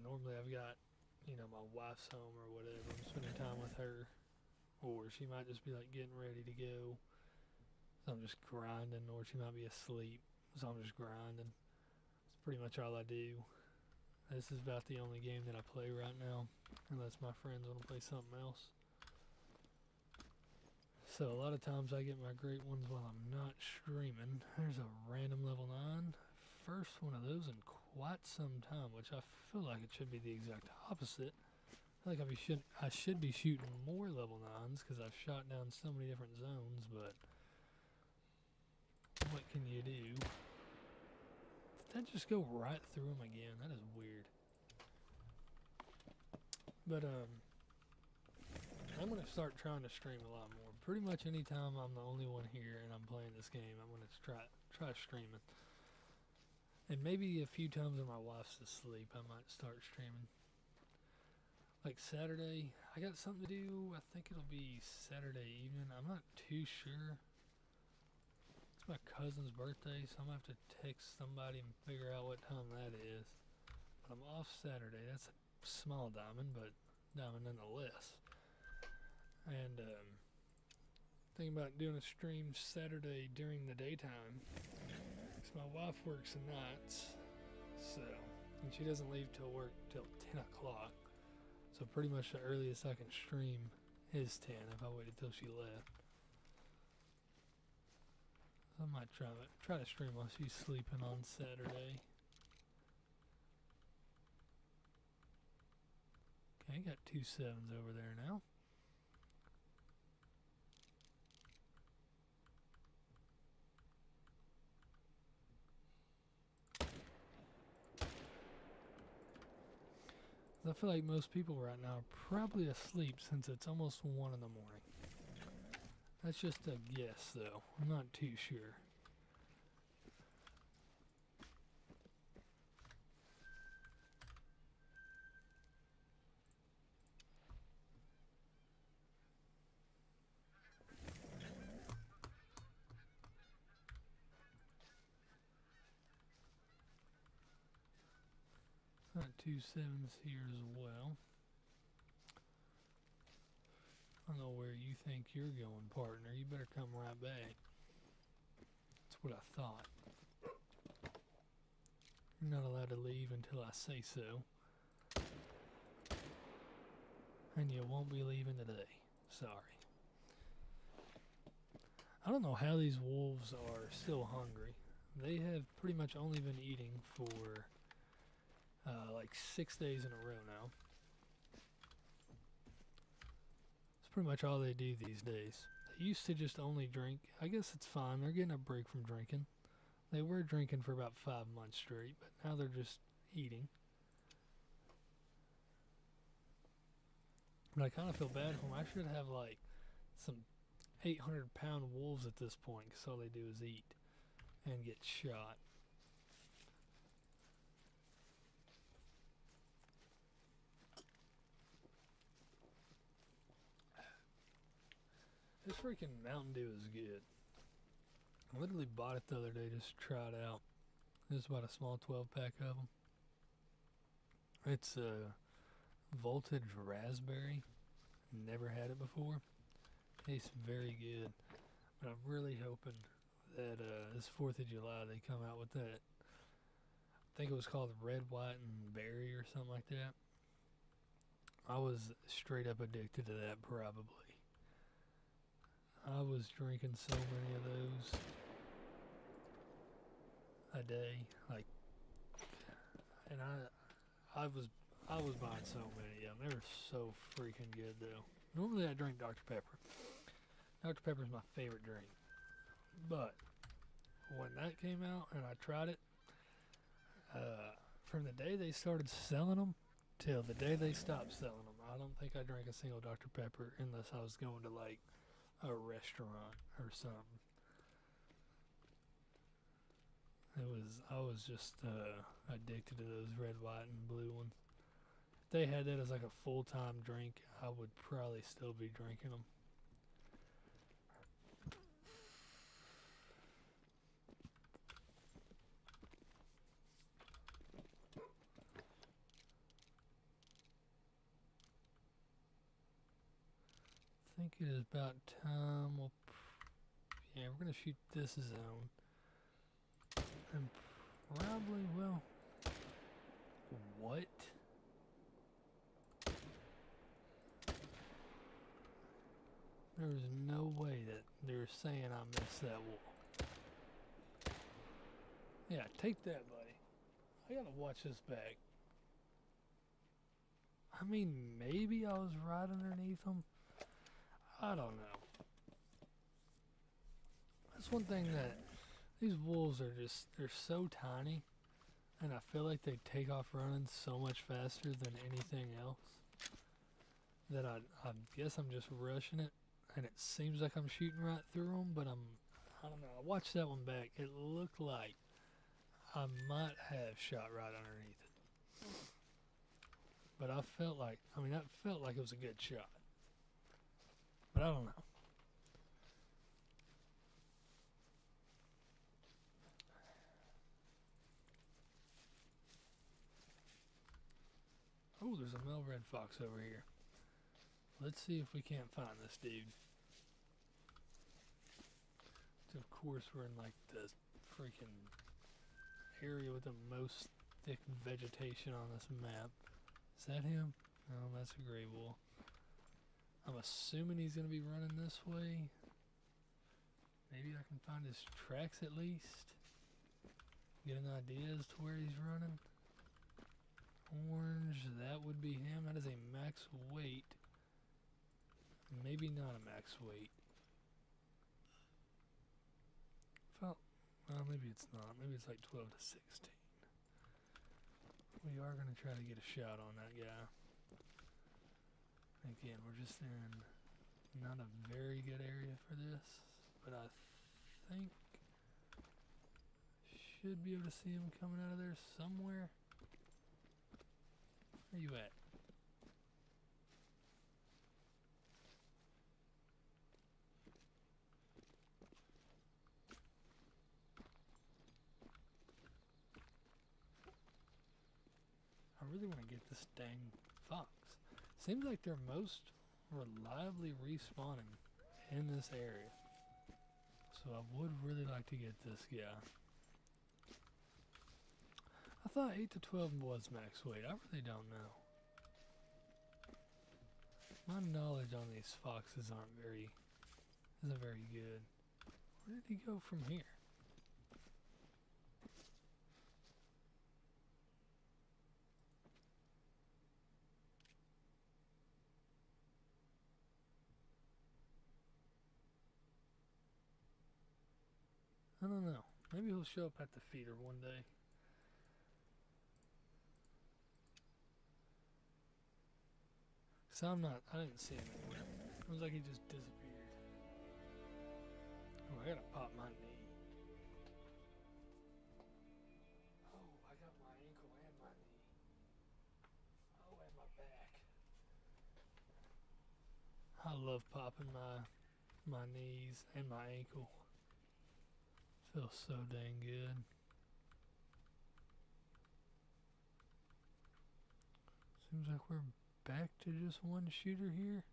Normally I've got, my wife's home or whatever. I'm spending time with her. Or she might just be like getting ready to go. So I'm just grinding. Or she might be asleep. So I'm just grinding. That's pretty much all I do. This is about the only game that I play right now. Unless my friends want to play something else. So a lot of times I get my great ones while I'm not streaming. There's a random level 9. First one of those in quite some time, which I feel like it should be the exact opposite. I feel like I should be shooting more level 9s because I've shot down so many different zones, but what can you do? Did that just go right through them again? That is weird. But I'm going to start trying to stream a lot more. Pretty much anytime I'm the only one here and I'm playing this game, I'm going to try streaming. And maybe a few times when my wife's asleep, I might start streaming. Like Saturday, I got something to do. I think it'll be Saturday evening. I'm not too sure. It's my cousin's birthday, so I'm going to have to text somebody and figure out what time that is. But I'm off Saturday. That's a small diamond, but diamond nonetheless. And thinking about doing a stream Saturday during the daytime. My wife works nights, and she doesn't leave till work till 10 o'clock. So pretty much the earliest I can stream is 10 if I waited till she left. So I might try to stream while she's sleeping on Saturday. Okay, got 2 7s over there now. I feel like most people right now are probably asleep since it's almost 1 in the morning. That's just a guess though. I'm not too sure. Got 2 7s here as well. I don't know where you think you're going, partner. You better come right back. That's what I thought. You're not allowed to leave until I say so. And you won't be leaving today. Sorry. I don't know how these wolves are still hungry. They have pretty much only been eating for like 6 days in a row now. It's pretty much all they do these days. They used to just only drink. I guess it's fine. They're getting a break from drinking. They were drinking for about 5 months straight, but now they're just eating. But I kind of feel bad for them. I should have like some 800-pound wolves at this point because all they do is eat and get shot. This freaking Mountain Dew is good. I literally bought it the other day just to try it out. Just bought a small 12-pack of them. It's Voltage Raspberry. Never had it before. Tastes very good. But I'm really hoping that this 4th of July they come out with that. I think it was called Red, White, and Berry or something like that. I was straight up addicted to that probably. I was drinking so many of those a day, like and I was buying so many of them. They were so freaking good though. Normally I drink Dr. Pepper. Dr. Pepper is my favorite drink. But when that came out and I tried it, from the day they started selling them till the day they stopped selling them, I don't think I drank a single Dr. Pepper unless I was going to like a restaurant or something. I was just addicted to those red, white, and blue ones. If they had that as like a full time drink, I would probably still be drinking them. I think it is about time. Yeah, we're gonna shoot this zone, and probably well. What? There's no way that they're saying I missed that wall. Yeah, take that, buddy. I gotta watch this back. I mean, maybe I was right underneath them. I don't know. That's one thing that these wolves are they're so tiny, and I feel like they take off running so much faster than anything else that I guess I'm just rushing it, and it seems like I'm shooting right through them, but I don't know. I watched that one back. It looked like I might have shot right underneath it. But that felt like it was a good shot. But I don't know. Oh, there's a male red fox over here. Let's see if we can't find this dude. So of course we're in like the freaking area with the most thick vegetation on this map. Is that him? No, that's a gray wolf. I'm assuming he's going to be running this way. Maybe I can find his tracks at least. Get an idea as to where he's running. Orange, that would be him. That is a max weight. Maybe not a max weight. Well, maybe it's not. Maybe it's like 12 to 16. We are going to try to get a shot on that guy. Again, we're just in not a very good area for this, but I think should be able to see him coming out of there somewhere. Where you at? I really want to get this dang fox. Seems like they're most reliably respawning in this area. So I would really like to get this guy. I thought 8 to 12 was max weight. I really don't know. My knowledge on these foxes isn't very good. Where did he go from here? I don't know. Maybe he'll show up at the feeder one day. So I didn't see him anywhere. It was like he just disappeared. Oh, I gotta pop my knee. Oh, I got my ankle and my knee. Oh, and my back. I love popping my knees and my ankle. Feels so dang good. Seems like we're back to just one shooter here.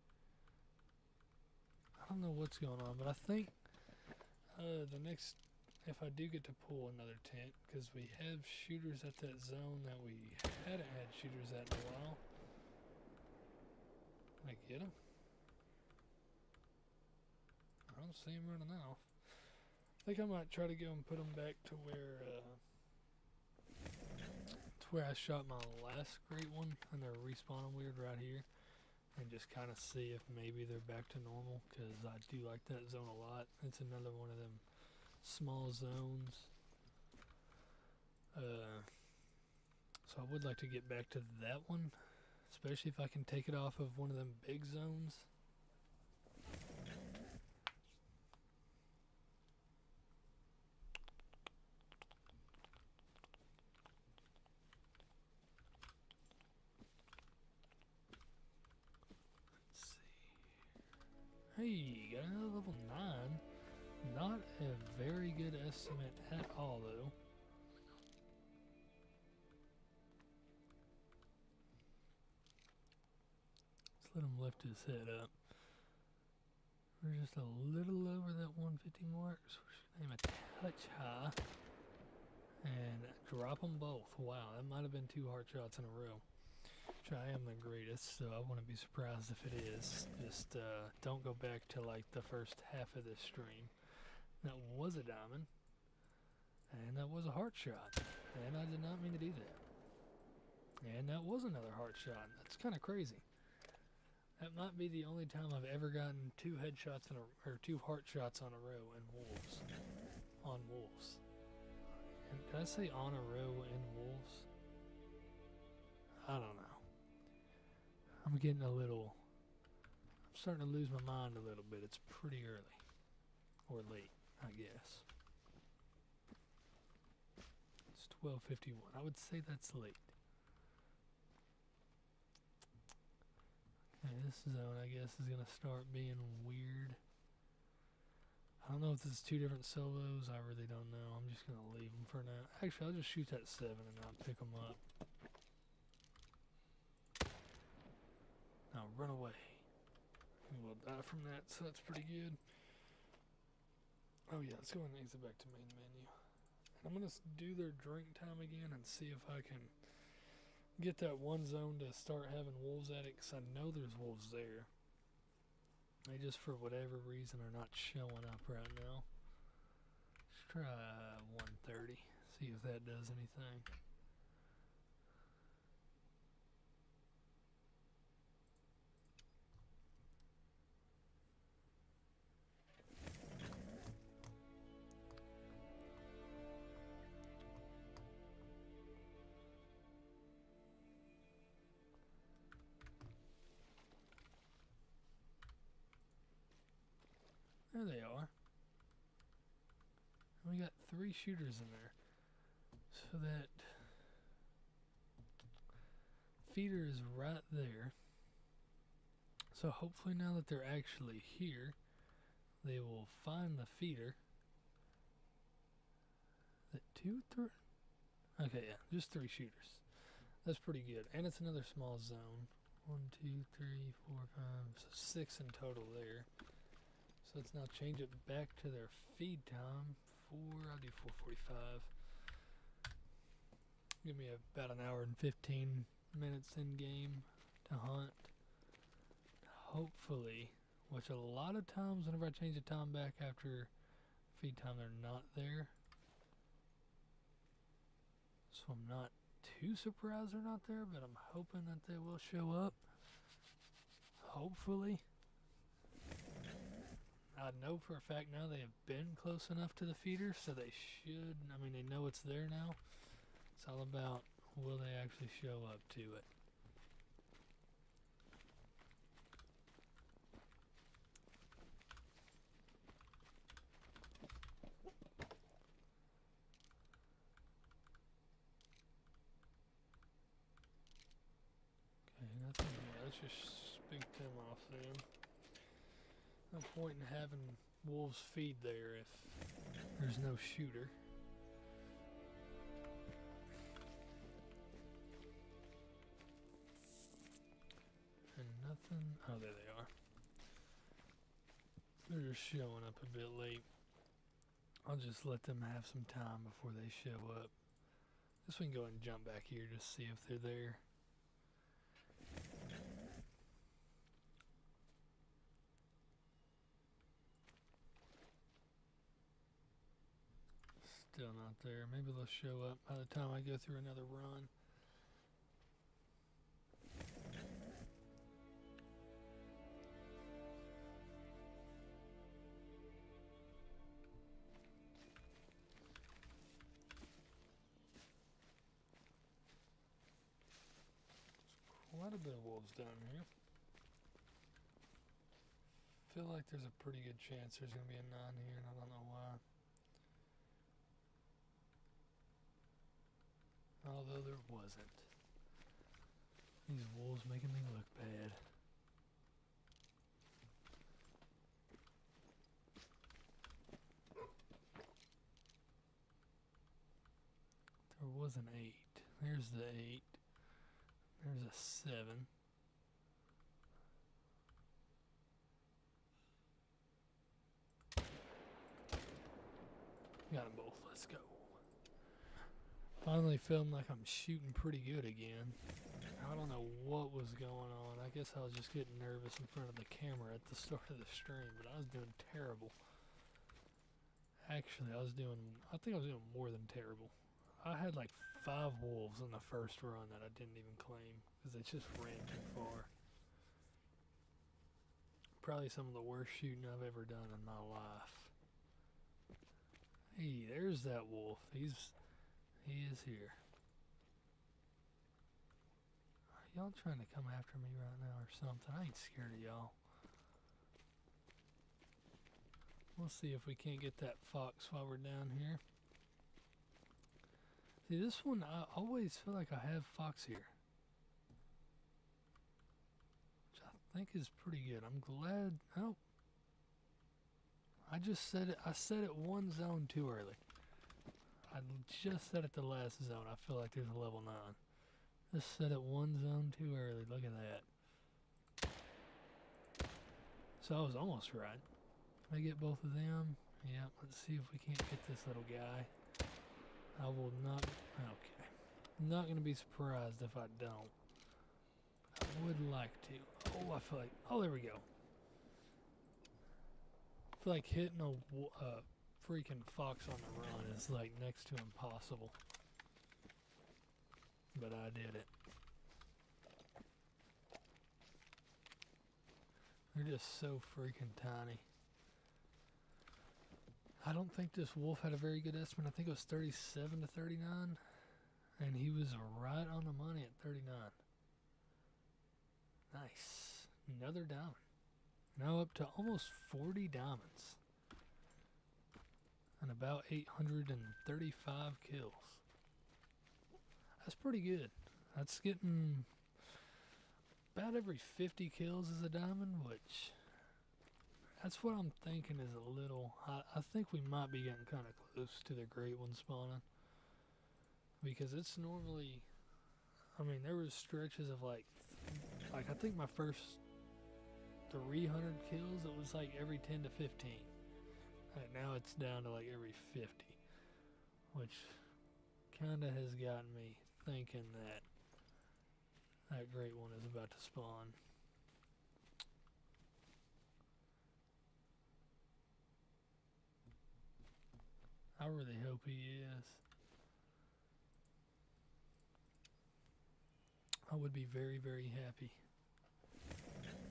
I don't know what's going on, but I think the next, if I do get to pull another tent, because we have shooters at that zone that we hadn't had shooters at in a while. Can I get him? I don't see him running off. I think I might try to go and put him back to where where I shot my last great one, and they're respawning weird right here, and just kind of see if maybe they're back to normal, because I do like that zone a lot. It's another one of them small zones. So I would like to get back to that one, especially if I can take it off of one of them big zones. Hey, got another level 9. Not a very good estimate at all, though. Let's let him lift his head up. We're just a little over that 150 mark, so we should aim a touch high. And drop them both. Wow, that might have been 2 heart shots in a row. Which I am the greatest, so I wouldn't be surprised if it is. Just don't go back to like the first half of this stream. That was a diamond, and that was a heart shot, and I did not mean to do that. And that was another heart shot. That's kind of crazy. That might be the only time I've ever gotten 2 headshots in or 2 heart shots on a row in wolves. On wolves. And did I say on a row in wolves? I don't know. I'm getting I'm starting to lose my mind a little bit. It's pretty early. Or late, I guess. It's 12:51. I would say that's late. Okay, this zone, I guess, is going to start being weird. I don't know if this is 2 different solos. I really don't know. I'm just going to leave them for now. Actually, I'll just shoot that 7 and not pick them up. Now run away. We'll die from that, so that's pretty good. Oh yeah, let's go and exit back to main menu. And I'm going to do their drink time again and see if I can get that one zone to start having wolves at it, because I know there's wolves there. They just, for whatever reason, are not showing up right now. Let's try 130, see if that does anything. There they are. And we got 3 shooters in there. So that feeder is right there. So hopefully now that they're actually here, they will find the feeder. That 2, 3? Okay, yeah, just 3 shooters. That's pretty good. And it's another small zone. 1, 2, 3, 4, 5, so 6 in total there. So let's now change it back to their feed time. I'll do 4:45. Give me about an hour and 15 minutes in game to hunt. Hopefully, which a lot of times whenever I change the time back after feed time, they're not there. So I'm not too surprised they're not there, but I'm hoping that they will show up. Hopefully. I know for a fact now they have been close enough to the feeder, so they should. I mean, they know it's there now. It's all about, will they actually show up to it? Okay, nothing here. Let's just spook them off then. No point in having wolves feed there if there's no shooter. And nothing. Oh, there they are. They're just showing up a bit late. I'll just let them have some time before they show up. Guess we can go ahead and jump back here just to see if they're there. Still not there. Maybe they'll show up by the time I go through another run. bit of wolves down here. Feel like there's a pretty good chance there's gonna be a 9 here, and I don't know why. Although there wasn't. These wolves making me look bad. There was an 8. There's the 8. There's a 7. Got them both. Let's go. Finally feeling like I'm shooting pretty good again. I don't know what was going on. I guess I was just getting nervous in front of the camera at the start of the stream, but I was doing terrible. Actually, I think I was doing more than terrible. I had like 5 wolves in the first run that I didn't even claim because they just ran too far. Probably some of the worst shooting I've ever done in my life. Hey, there's that wolf. He is here. Are y'all trying to come after me right now or something? I ain't scared of y'all. We'll see if we can't get that fox while we're down here. See, this one, I always feel like I have fox here, which I think is pretty good. I'm glad. Oh, I just said it. I said it one zone too early. I just said it the last zone. I feel like there's a level 9. Just said it one zone too early. Look at that. So I was almost right. Can I get both of them? Yeah, let's see if we can't get this little guy. I will not. Okay. I'm not going to be surprised if I don't. I would like to. Oh, I feel like. Oh, there we go. I feel like hitting a freaking fox on the run is like next to impossible. But I did it. They're just so freaking tiny. I don't think this wolf had a very good estimate. I think it was 37 to 39. And he was right on the money at 39. Nice. Another diamond. Now up to almost 40 diamonds. And about 835 kills. That's pretty good. That's getting about every 50 kills is a diamond, which that's what I'm thinking is a little. I think we might be getting kind of close to the great one spawning. Because it's normally, I mean, there was stretches of like I think my first 300 kills, it was like every 10 to 15. Now it's down to like every 50, which kind of has gotten me thinking that that great one is about to spawn. I really hope he is. I would be very, very happy.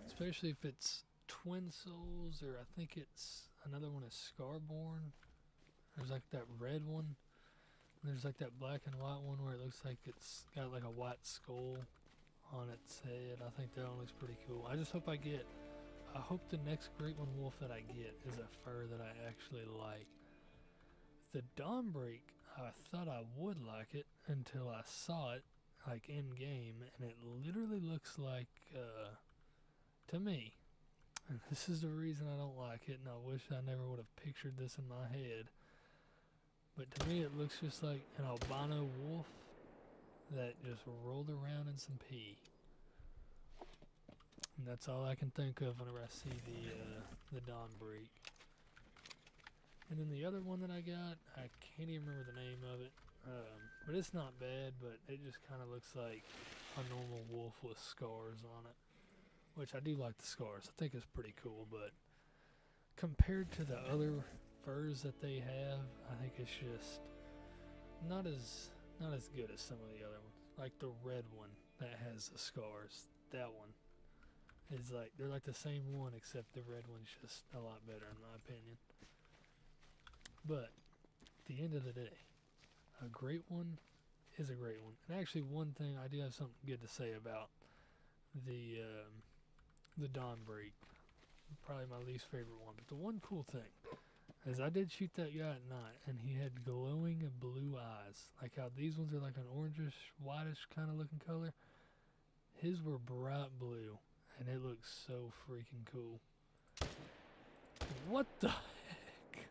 Especially if it's Twin Souls, or I think it's another one is Scarborn. There's like that red one. There's like that black and white one where it looks like it's got like a white skull on its head. I think that one looks pretty cool. I just hope I hope the next Great One Wolf that I get is a fur that I actually like. The Dawnbreak, I thought I would like it until I saw it like in game, and it literally looks like to me, and this is the reason I don't like it, and I wish I never would have pictured this in my head, but to me it looks just like an albino wolf that just rolled around in some pee. And that's all I can think of whenever I see the Dawnbreak. And then the other one that I got, I can't even remember the name of it, but it's not bad, but it just kind of looks like a normal wolf with scars on it, which I do like the scars. I think it's pretty cool, but compared to the other furs that they have, I think it's just not as good as some of the other ones. Like the red one that has the scars, that one is like, they're like the same one, except the red one's just a lot better in my opinion. But at the end of the day, a great one is a great one. And actually, one thing I do have something good to say about the dawn break. Probably my least favorite one. But the one cool thing is I did shoot that guy at night, and he had glowing blue eyes. Like how these ones are like an orangish, whitish kind of looking color. His were bright blue, and it looked so freaking cool. What the heck?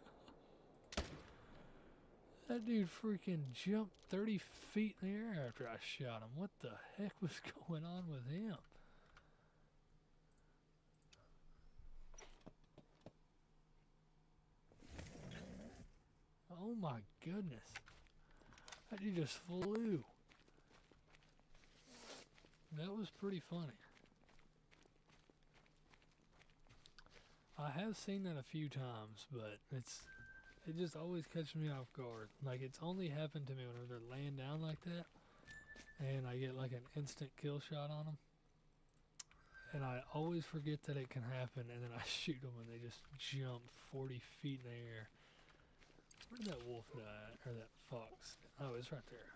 That dude freaking jumped 30 feet in the air after I shot him. What the heck was going on with him? Oh my goodness. That dude just flew. That was pretty funny. I have seen that a few times, but it just always catches me off guard. Like, it's only happened to me whenever they're laying down like that, and I get like an instant kill shot on them. And I always forget that it can happen, and then I shoot them and they just jump 40 feet in the air. Where did that wolf die? Or that fox? Oh, it's right there.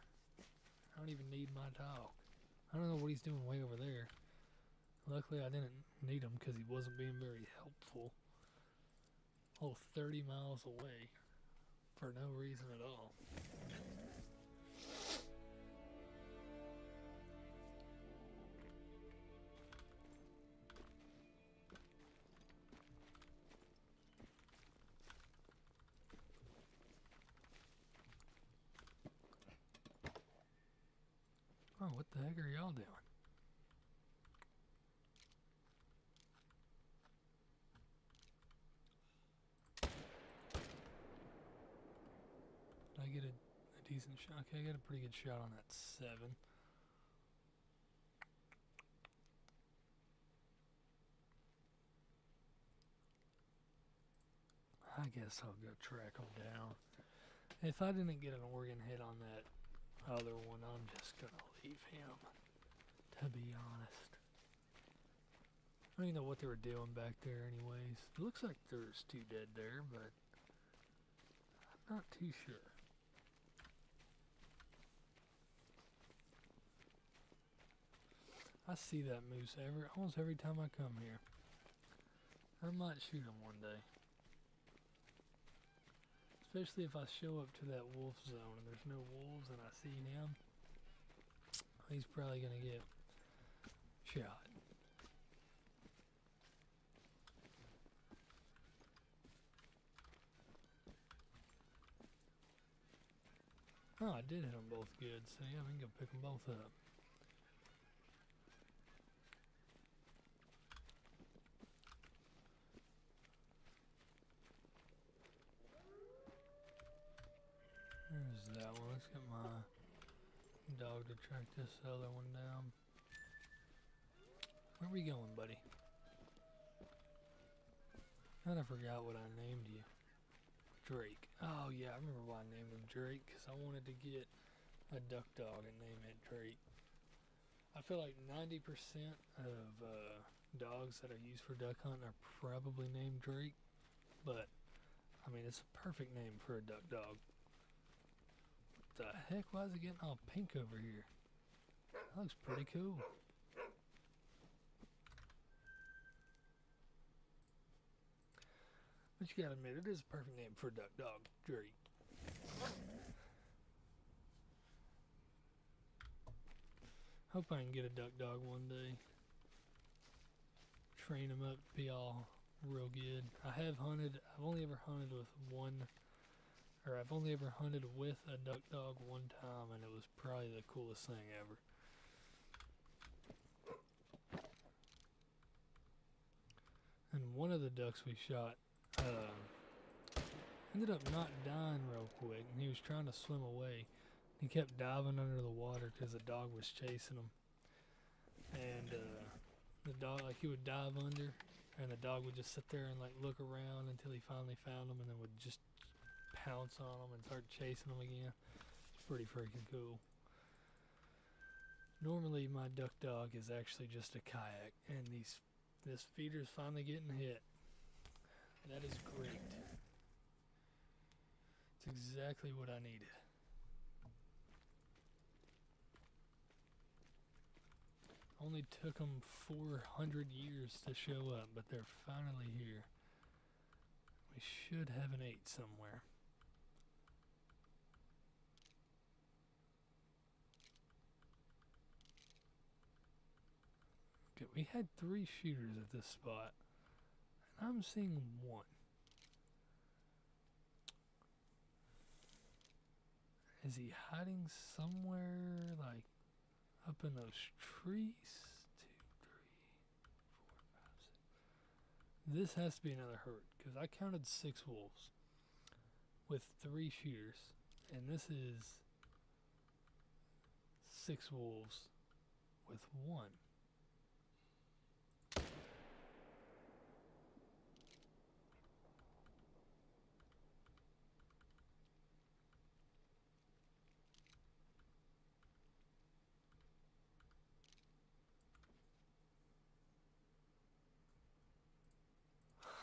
I don't even need my dog. I don't know what he's doing way over there. Luckily, I didn't need him because he wasn't being very helpful. Oh, 30 miles away for no reason at all. Oh, what the heck are y'all doing? Did I get a decent shot? Okay, I got a pretty good shot on that 7. I guess I'll go track them down. If I didn't get an organ hit on that other one, I'm just gonna leave him, to be honest. I don't even know what they were doing back there anyways. It looks like there's 2 dead there, but I'm not too sure. I see that moose almost every time I come here. I might shoot him one day. Especially if I show up to that wolf zone and there's no wolves and I see him, he's probably gonna get shot. Oh, I did hit them both good, so yeah, we can go pick them both up. There's that one. Let's get my dog to track this other one down. Where we going, buddy? I forgot what I named you. Drake. Oh yeah, I remember why I named him Drake, because I wanted to get a duck dog and name it Drake. I feel like 90% of dogs that are used for duck hunting are probably named Drake, but I mean, it's a perfect name for a duck dog. What the heck? Why is it getting all pink over here? That looks pretty cool. But you gotta admit, it is a perfect name for a duck dog, Drake. Hope I can get a duck dog one day. Train him up to be all real good. I've only ever hunted with I've only ever hunted with a duck dog one time, and it was probably the coolest thing ever. And one of the ducks we shot ended up not dying real quick, and he was trying to swim away. He kept diving under the water because the dog was chasing him. And the dog, like, he would dive under, and the dog would just sit there and like look around until he finally found him, and then would just pounce on him and start chasing him again. It's pretty freaking cool. Normally my duck dog is actually just a kayak, and this feeder's finally getting hit. That is great. It's exactly what I needed. Only took them 400 years to show up, but they're finally here. We should have an 8 somewhere. Okay, we had 3 shooters at this spot, and I'm seeing 1. Is he hiding somewhere, like, up in those trees? 2, 3, 4, 5, 6. This has to be another herd, because I counted 6 wolves with 3 shooters, and this is 6 wolves with 1.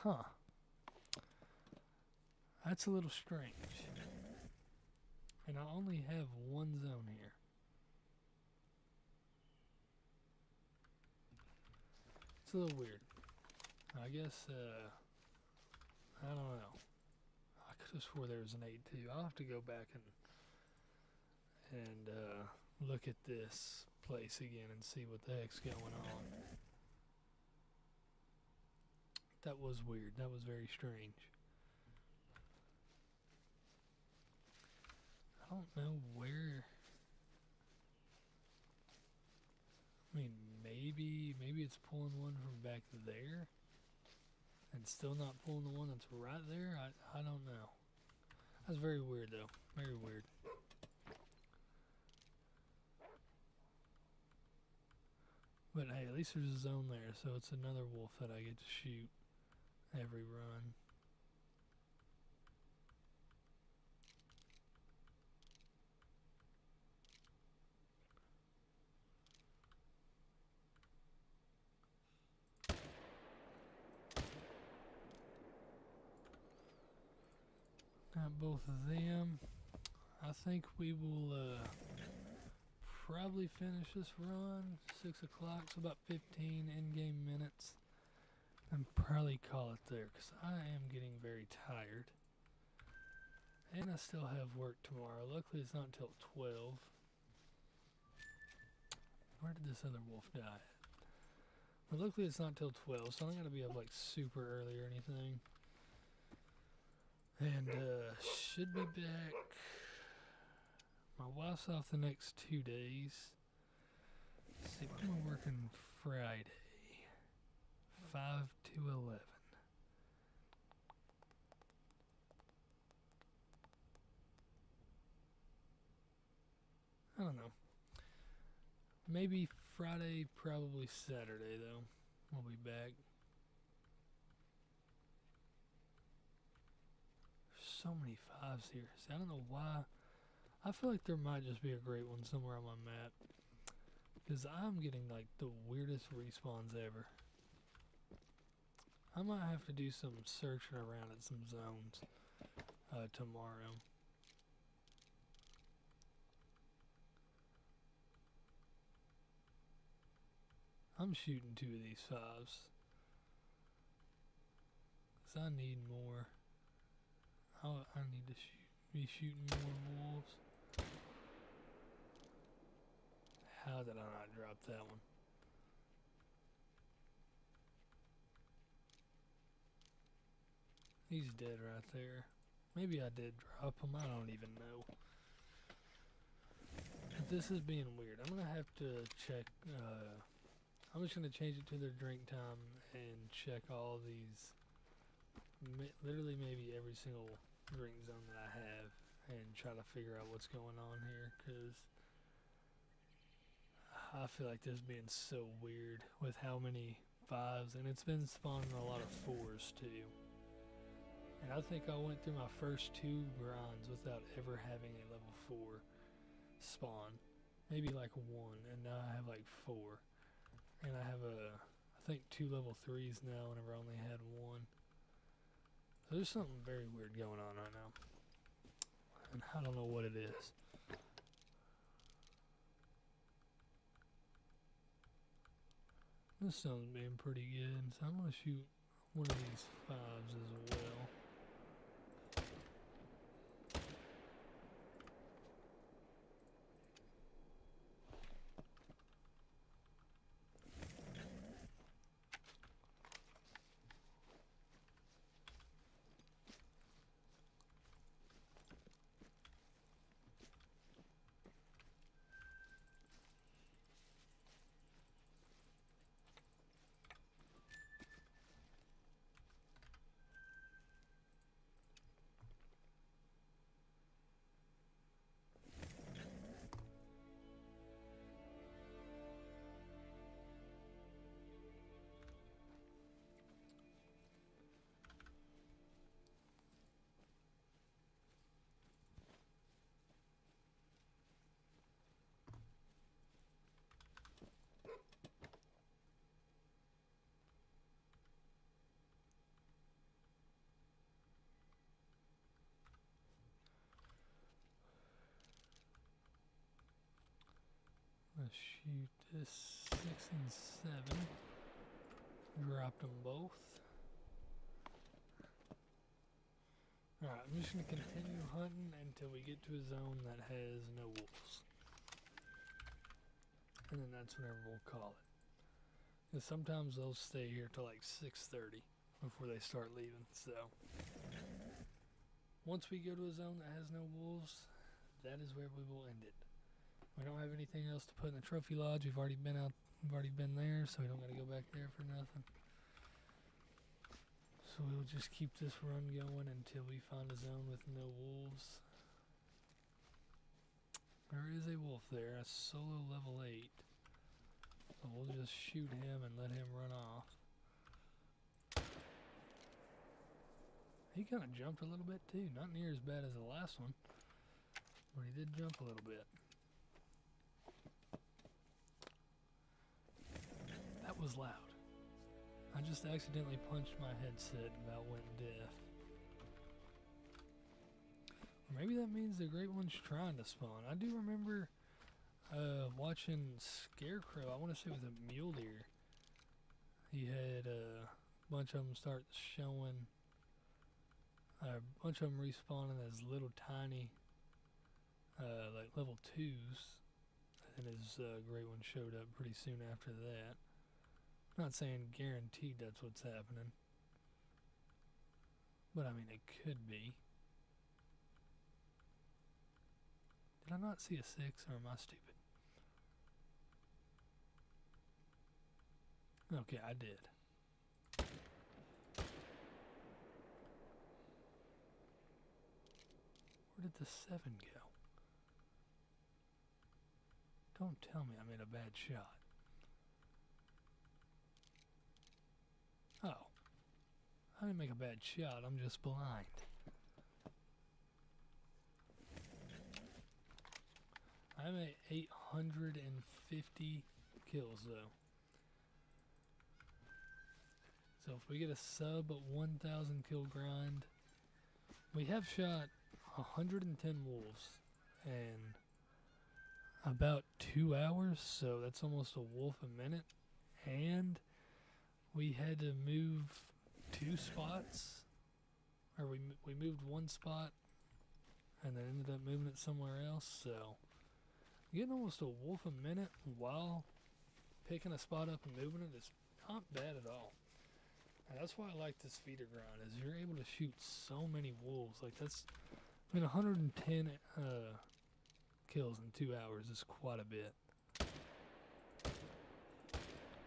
Huh. That's a little strange. And I only have 1 zone here. It's a little weird. I guess, I don't know. I could have swore there was an 8 too. I'll have to go back and look at this place again and see what the heck's going on. That was weird. That was very strange. I don't know where. I mean, maybe it's pulling one from back there and still not pulling the one that's right there. I don't know. That's very weird though. Very weird. But hey, at least there's a zone there, so it's another wolf that I get to shoot every run. Got both of them. I think we will probably finish this run. 6 o'clock, so about 15 in-game minutes. And probably call it there, because I am getting very tired. And I still have work tomorrow. Luckily it's not until 12. Where did this other wolf die at? But luckily it's not till 12, so I'm not going to be up like super early or anything. And should be back. My wife's off the next 2 days. Let's see, when am I working Friday? 5 to 11. I don't know. Maybe Friday, probably Saturday though. We'll be back. There's so many 5s here. See, I don't know why. I feel like there might just be a great one somewhere on my map. Because I'm getting like the weirdest respawns ever. I might have to do some searching around at some zones tomorrow. I'm shooting 2 of these 5s. Because I need more. I need to be shooting more wolves. How did I not drop that one? He's dead right there. Maybe I did drop him. I don't even know. But this is being weird. I'm going to have to check. I'm just going to change it to their drink time and check all these. Literally maybe every single drink zone that I have. And try to figure out what's going on here. Because I feel like this being so weird with how many 5s. And it's been spawning a lot of 4s too. And I think I went through my first 2 grinds without ever having a level 4 spawn. Maybe like 1, and now I have like 4. And I have I think 2 level 3s now whenever I only had 1. So there's something very weird going on right now. And I don't know what it is. This sounds being pretty good, so I'm gonna shoot one of these 5s as well. Let's shoot this 6 and 7. Dropped them both. Alright, I'm just going to continue hunting until we get to a zone that has no wolves. And then that's whenever we'll call it. Because sometimes they'll stay here till like 6:30 before they start leaving. So, once we go to a zone that has no wolves, that is where we will end it. We don't have anything else to put in the trophy lodge. We've already been there, so we don't got to go back there for nothing. So we'll just keep this run going until we find a zone with no wolves. There is a wolf there, a solo level 8. So we'll just shoot him and let him run off. He kind of jumped a little bit too. Not near as bad as the last one, but he did jump a little bit. That was loud. I just accidentally punched my headset and about went deaf. Or maybe that means the great one's trying to spawn. I do remember watching Scarecrow, I want to say with a mule deer. He had a bunch of them start showing, a bunch of them respawning as little tiny, like level 2s. And his great one showed up pretty soon after that. Not saying guaranteed that's what's happening, but I mean it could be. Did I not see a 6 or am I stupid? Okay, I did. Where did the 7 go? Don't tell me I made a bad shot. Oh. I didn't make a bad shot, I'm just blind. I'm at 850 kills though. So if we get a sub 1,000 kill grind, we have shot 110 wolves in about 2 hours, so that's almost a wolf a minute. And we had to move 2 spots, or we moved 1 spot and then ended up moving it somewhere else. So getting almost a wolf a minute while picking a spot up and moving it is not bad at all. And that's why I like this feeder grind, is you're able to shoot so many wolves. Like that's, I mean, 110 kills in 2 hours is quite a bit.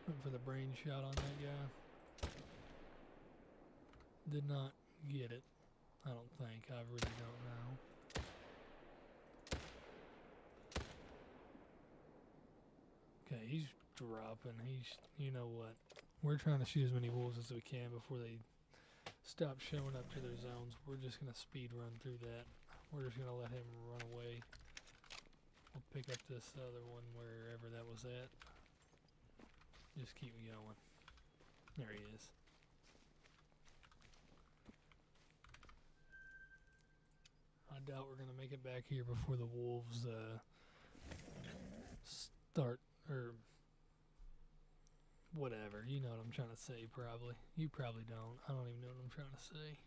Went for the brain shot on that guy. Did not get it, I don't think. I really don't know. Okay, he's dropping. He's, you know what? We're trying to shoot as many wolves as we can before they stop showing up to their zones. We're just going to speed run through that. We're just going to let him run away. We'll pick up this other one wherever that was at. Just keep going. There he is. I doubt we're going to make it back here before the wolves start, or Whatever, you know what I'm trying to say, probably. You probably don't. I don't even know what I'm trying to say.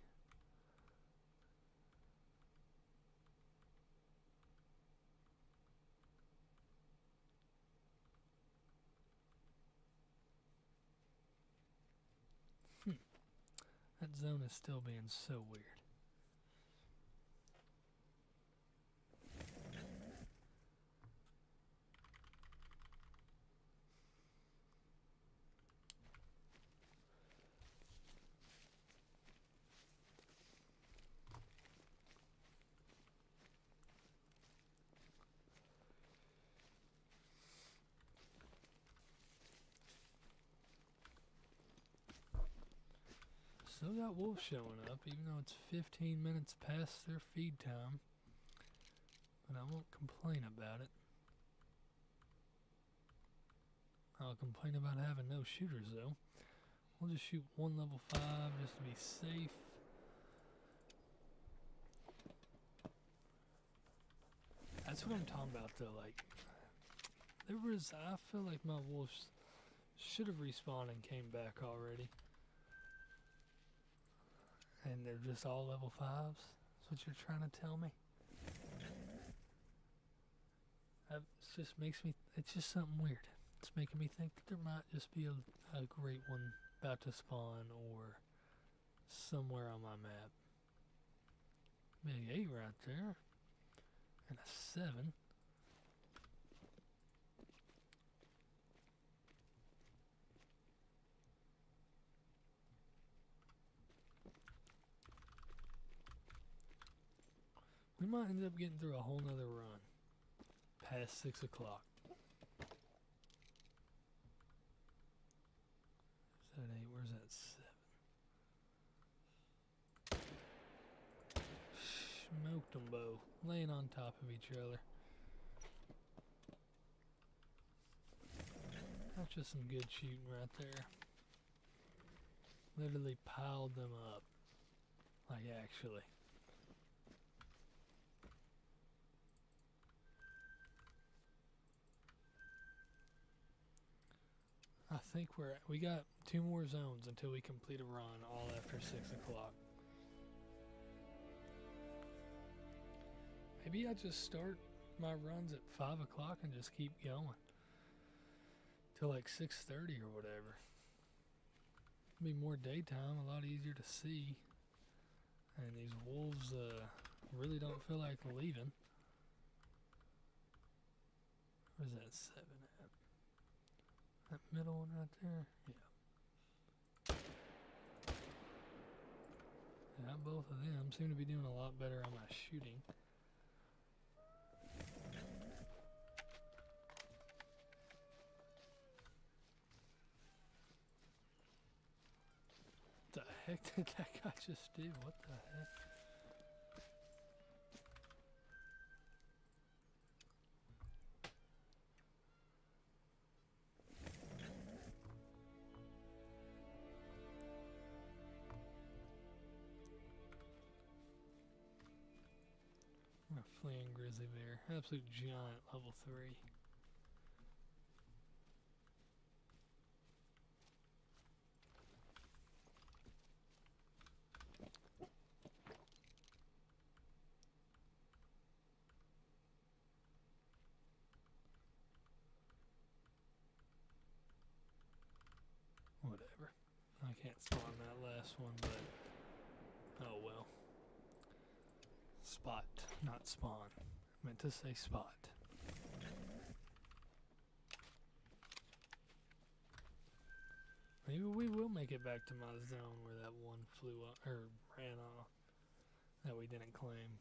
That zone is still being so weird. Still got wolves showing up, even though it's 15 minutes past their feed time. But I won't complain about it. I'll complain about having no shooters, though. We'll just shoot one level 5 just to be safe. That's what I'm talking about, though. Like, I feel like my wolves should have respawned and came back already. And they're just all level 5s? That's what you're trying to tell me? It just makes me, it's just something weird. It's making me think that there might just be a great one about to spawn or somewhere on my map. Big 8 right there. And a 7. We might end up getting through a whole nother run. Past 6 o'clock. Is that 8? Where's that 7? Smoked them both. Laying on top of each other. That's just some good shooting right there. Literally piled them up. Like, actually. I think we got 2 more zones until we complete a run, all after 6 o'clock. Maybe I just start my runs at 5 o'clock and just keep going till like 6:30 or whatever. It'll be more daytime, a lot easier to see. And these wolves really don't feel like leaving. Where's that 7 at? That middle one right there? Yeah. Yeah, both of them seem to be doing a lot better on my shooting. What the heck did that guy just do? What the heck? I'm a fleeing grizzly bear. Absolute giant, level 3. Whatever. I can't spawn that last one, but oh well. Spot, not spawn. I meant to say spot. Maybe we will make it back to my zone where that one flew up, or ran off, that we didn't claim.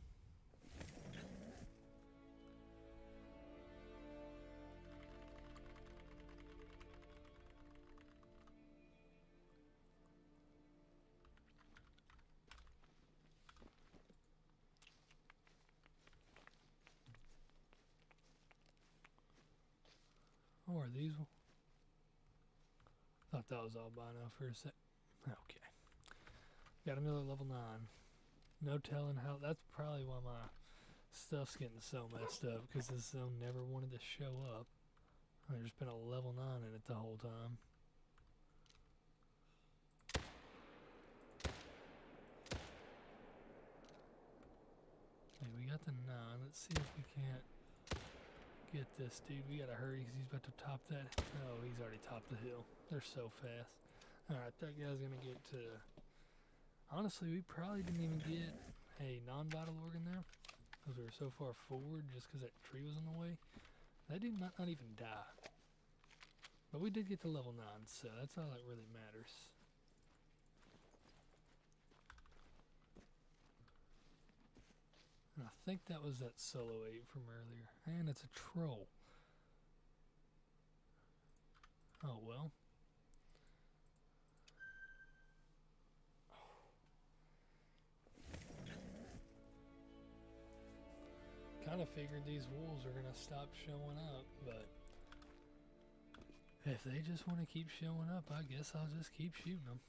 Oh, are these? Thought that was albino for a sec. Okay. Got another level 9. No telling how. That's probably why my stuff's getting so messed up, because this zone never wanted to show up. There's been a level 9 in it the whole time. got the 9. Let's see if we can't get this dude. We gotta hurry because he's about to top that. Oh, he's already topped the hill. They're so fast. Alright, that guy's gonna get to... Honestly, we probably didn't even get a non-vital organ there because we were so far forward just because that tree was in the way. That dude might not even die. But we did get to level 9, so that's all that really matters. And I think that was that solo 8 from earlier. And it's a troll. Oh well. Kind of figured these wolves are going to stop showing up, but if they just want to keep showing up, I guess I'll just keep shooting them.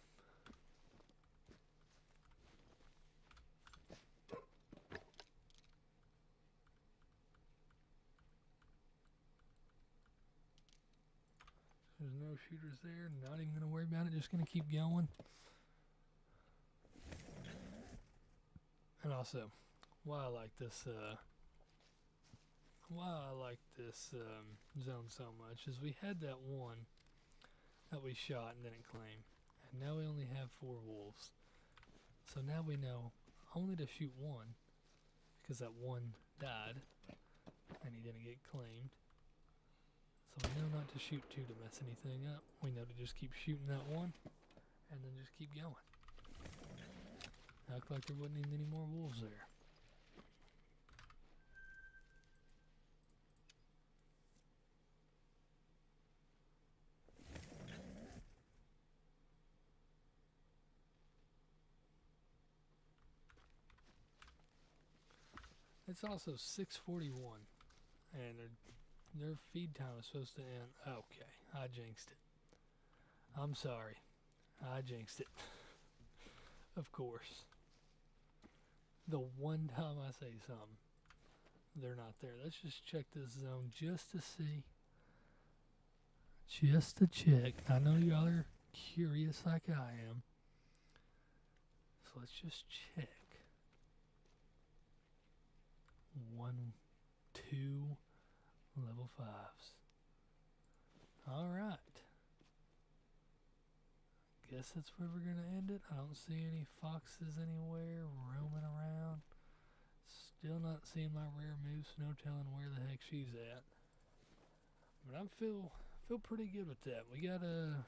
There's no shooters there, not even going to worry about it, just going to keep going. And also, why I like this zone so much is we had that one that we shot and didn't claim, and now we only have 4 wolves. So now we know only to shoot 1 because that one died and he didn't get claimed. So we know not to shoot 2 to mess anything up. We know to just keep shooting that one and then just keep going. Act like there wasn't even any more wolves there. It's also 6:41, and their feed time is supposed to end. Okay, I jinxed it. I'm sorry. I jinxed it. Of course. The one time I say something, they're not there. Let's just check this zone just to see. Just to check. I know y'all are curious like I am. So let's just check. 1, 2 level 5s. Alright. Guess that's where we're going to end it. I don't see any foxes anywhere roaming around. Still not seeing my rare moose. No telling where the heck she's at. But I feel pretty good with that. We got to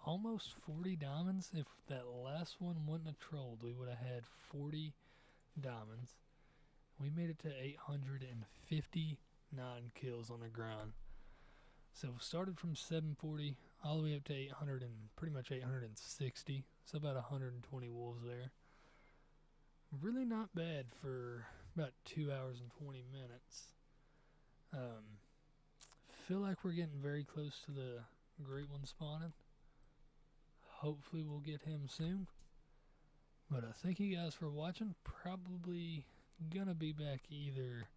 almost 40 diamonds. If that last one wouldn't have trolled, we would have had 40 diamonds. We made it to 859 kills on the ground. So we started from 740 all the way up to 800 and pretty much 860. So about 120 wolves there. Really not bad for about 2 hours and 20 minutes. Feel like we're getting very close to the great one spawning. Hopefully we'll get him soon. But thank you guys for watching. Probably gonna be back either.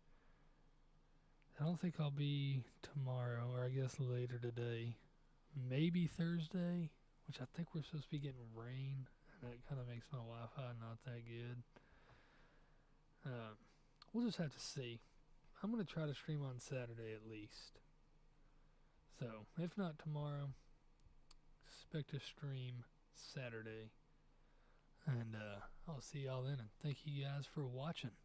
I don't think I'll be tomorrow, or I guess later today. Maybe Thursday, which I think we're supposed to be getting rain, and that kind of makes my Wi-Fi not that good. We'll just have to see. I'm gonna try to stream on Saturday at least. So if not tomorrow, expect to stream Saturday. And I'll see y'all then, and thank you guys for watching.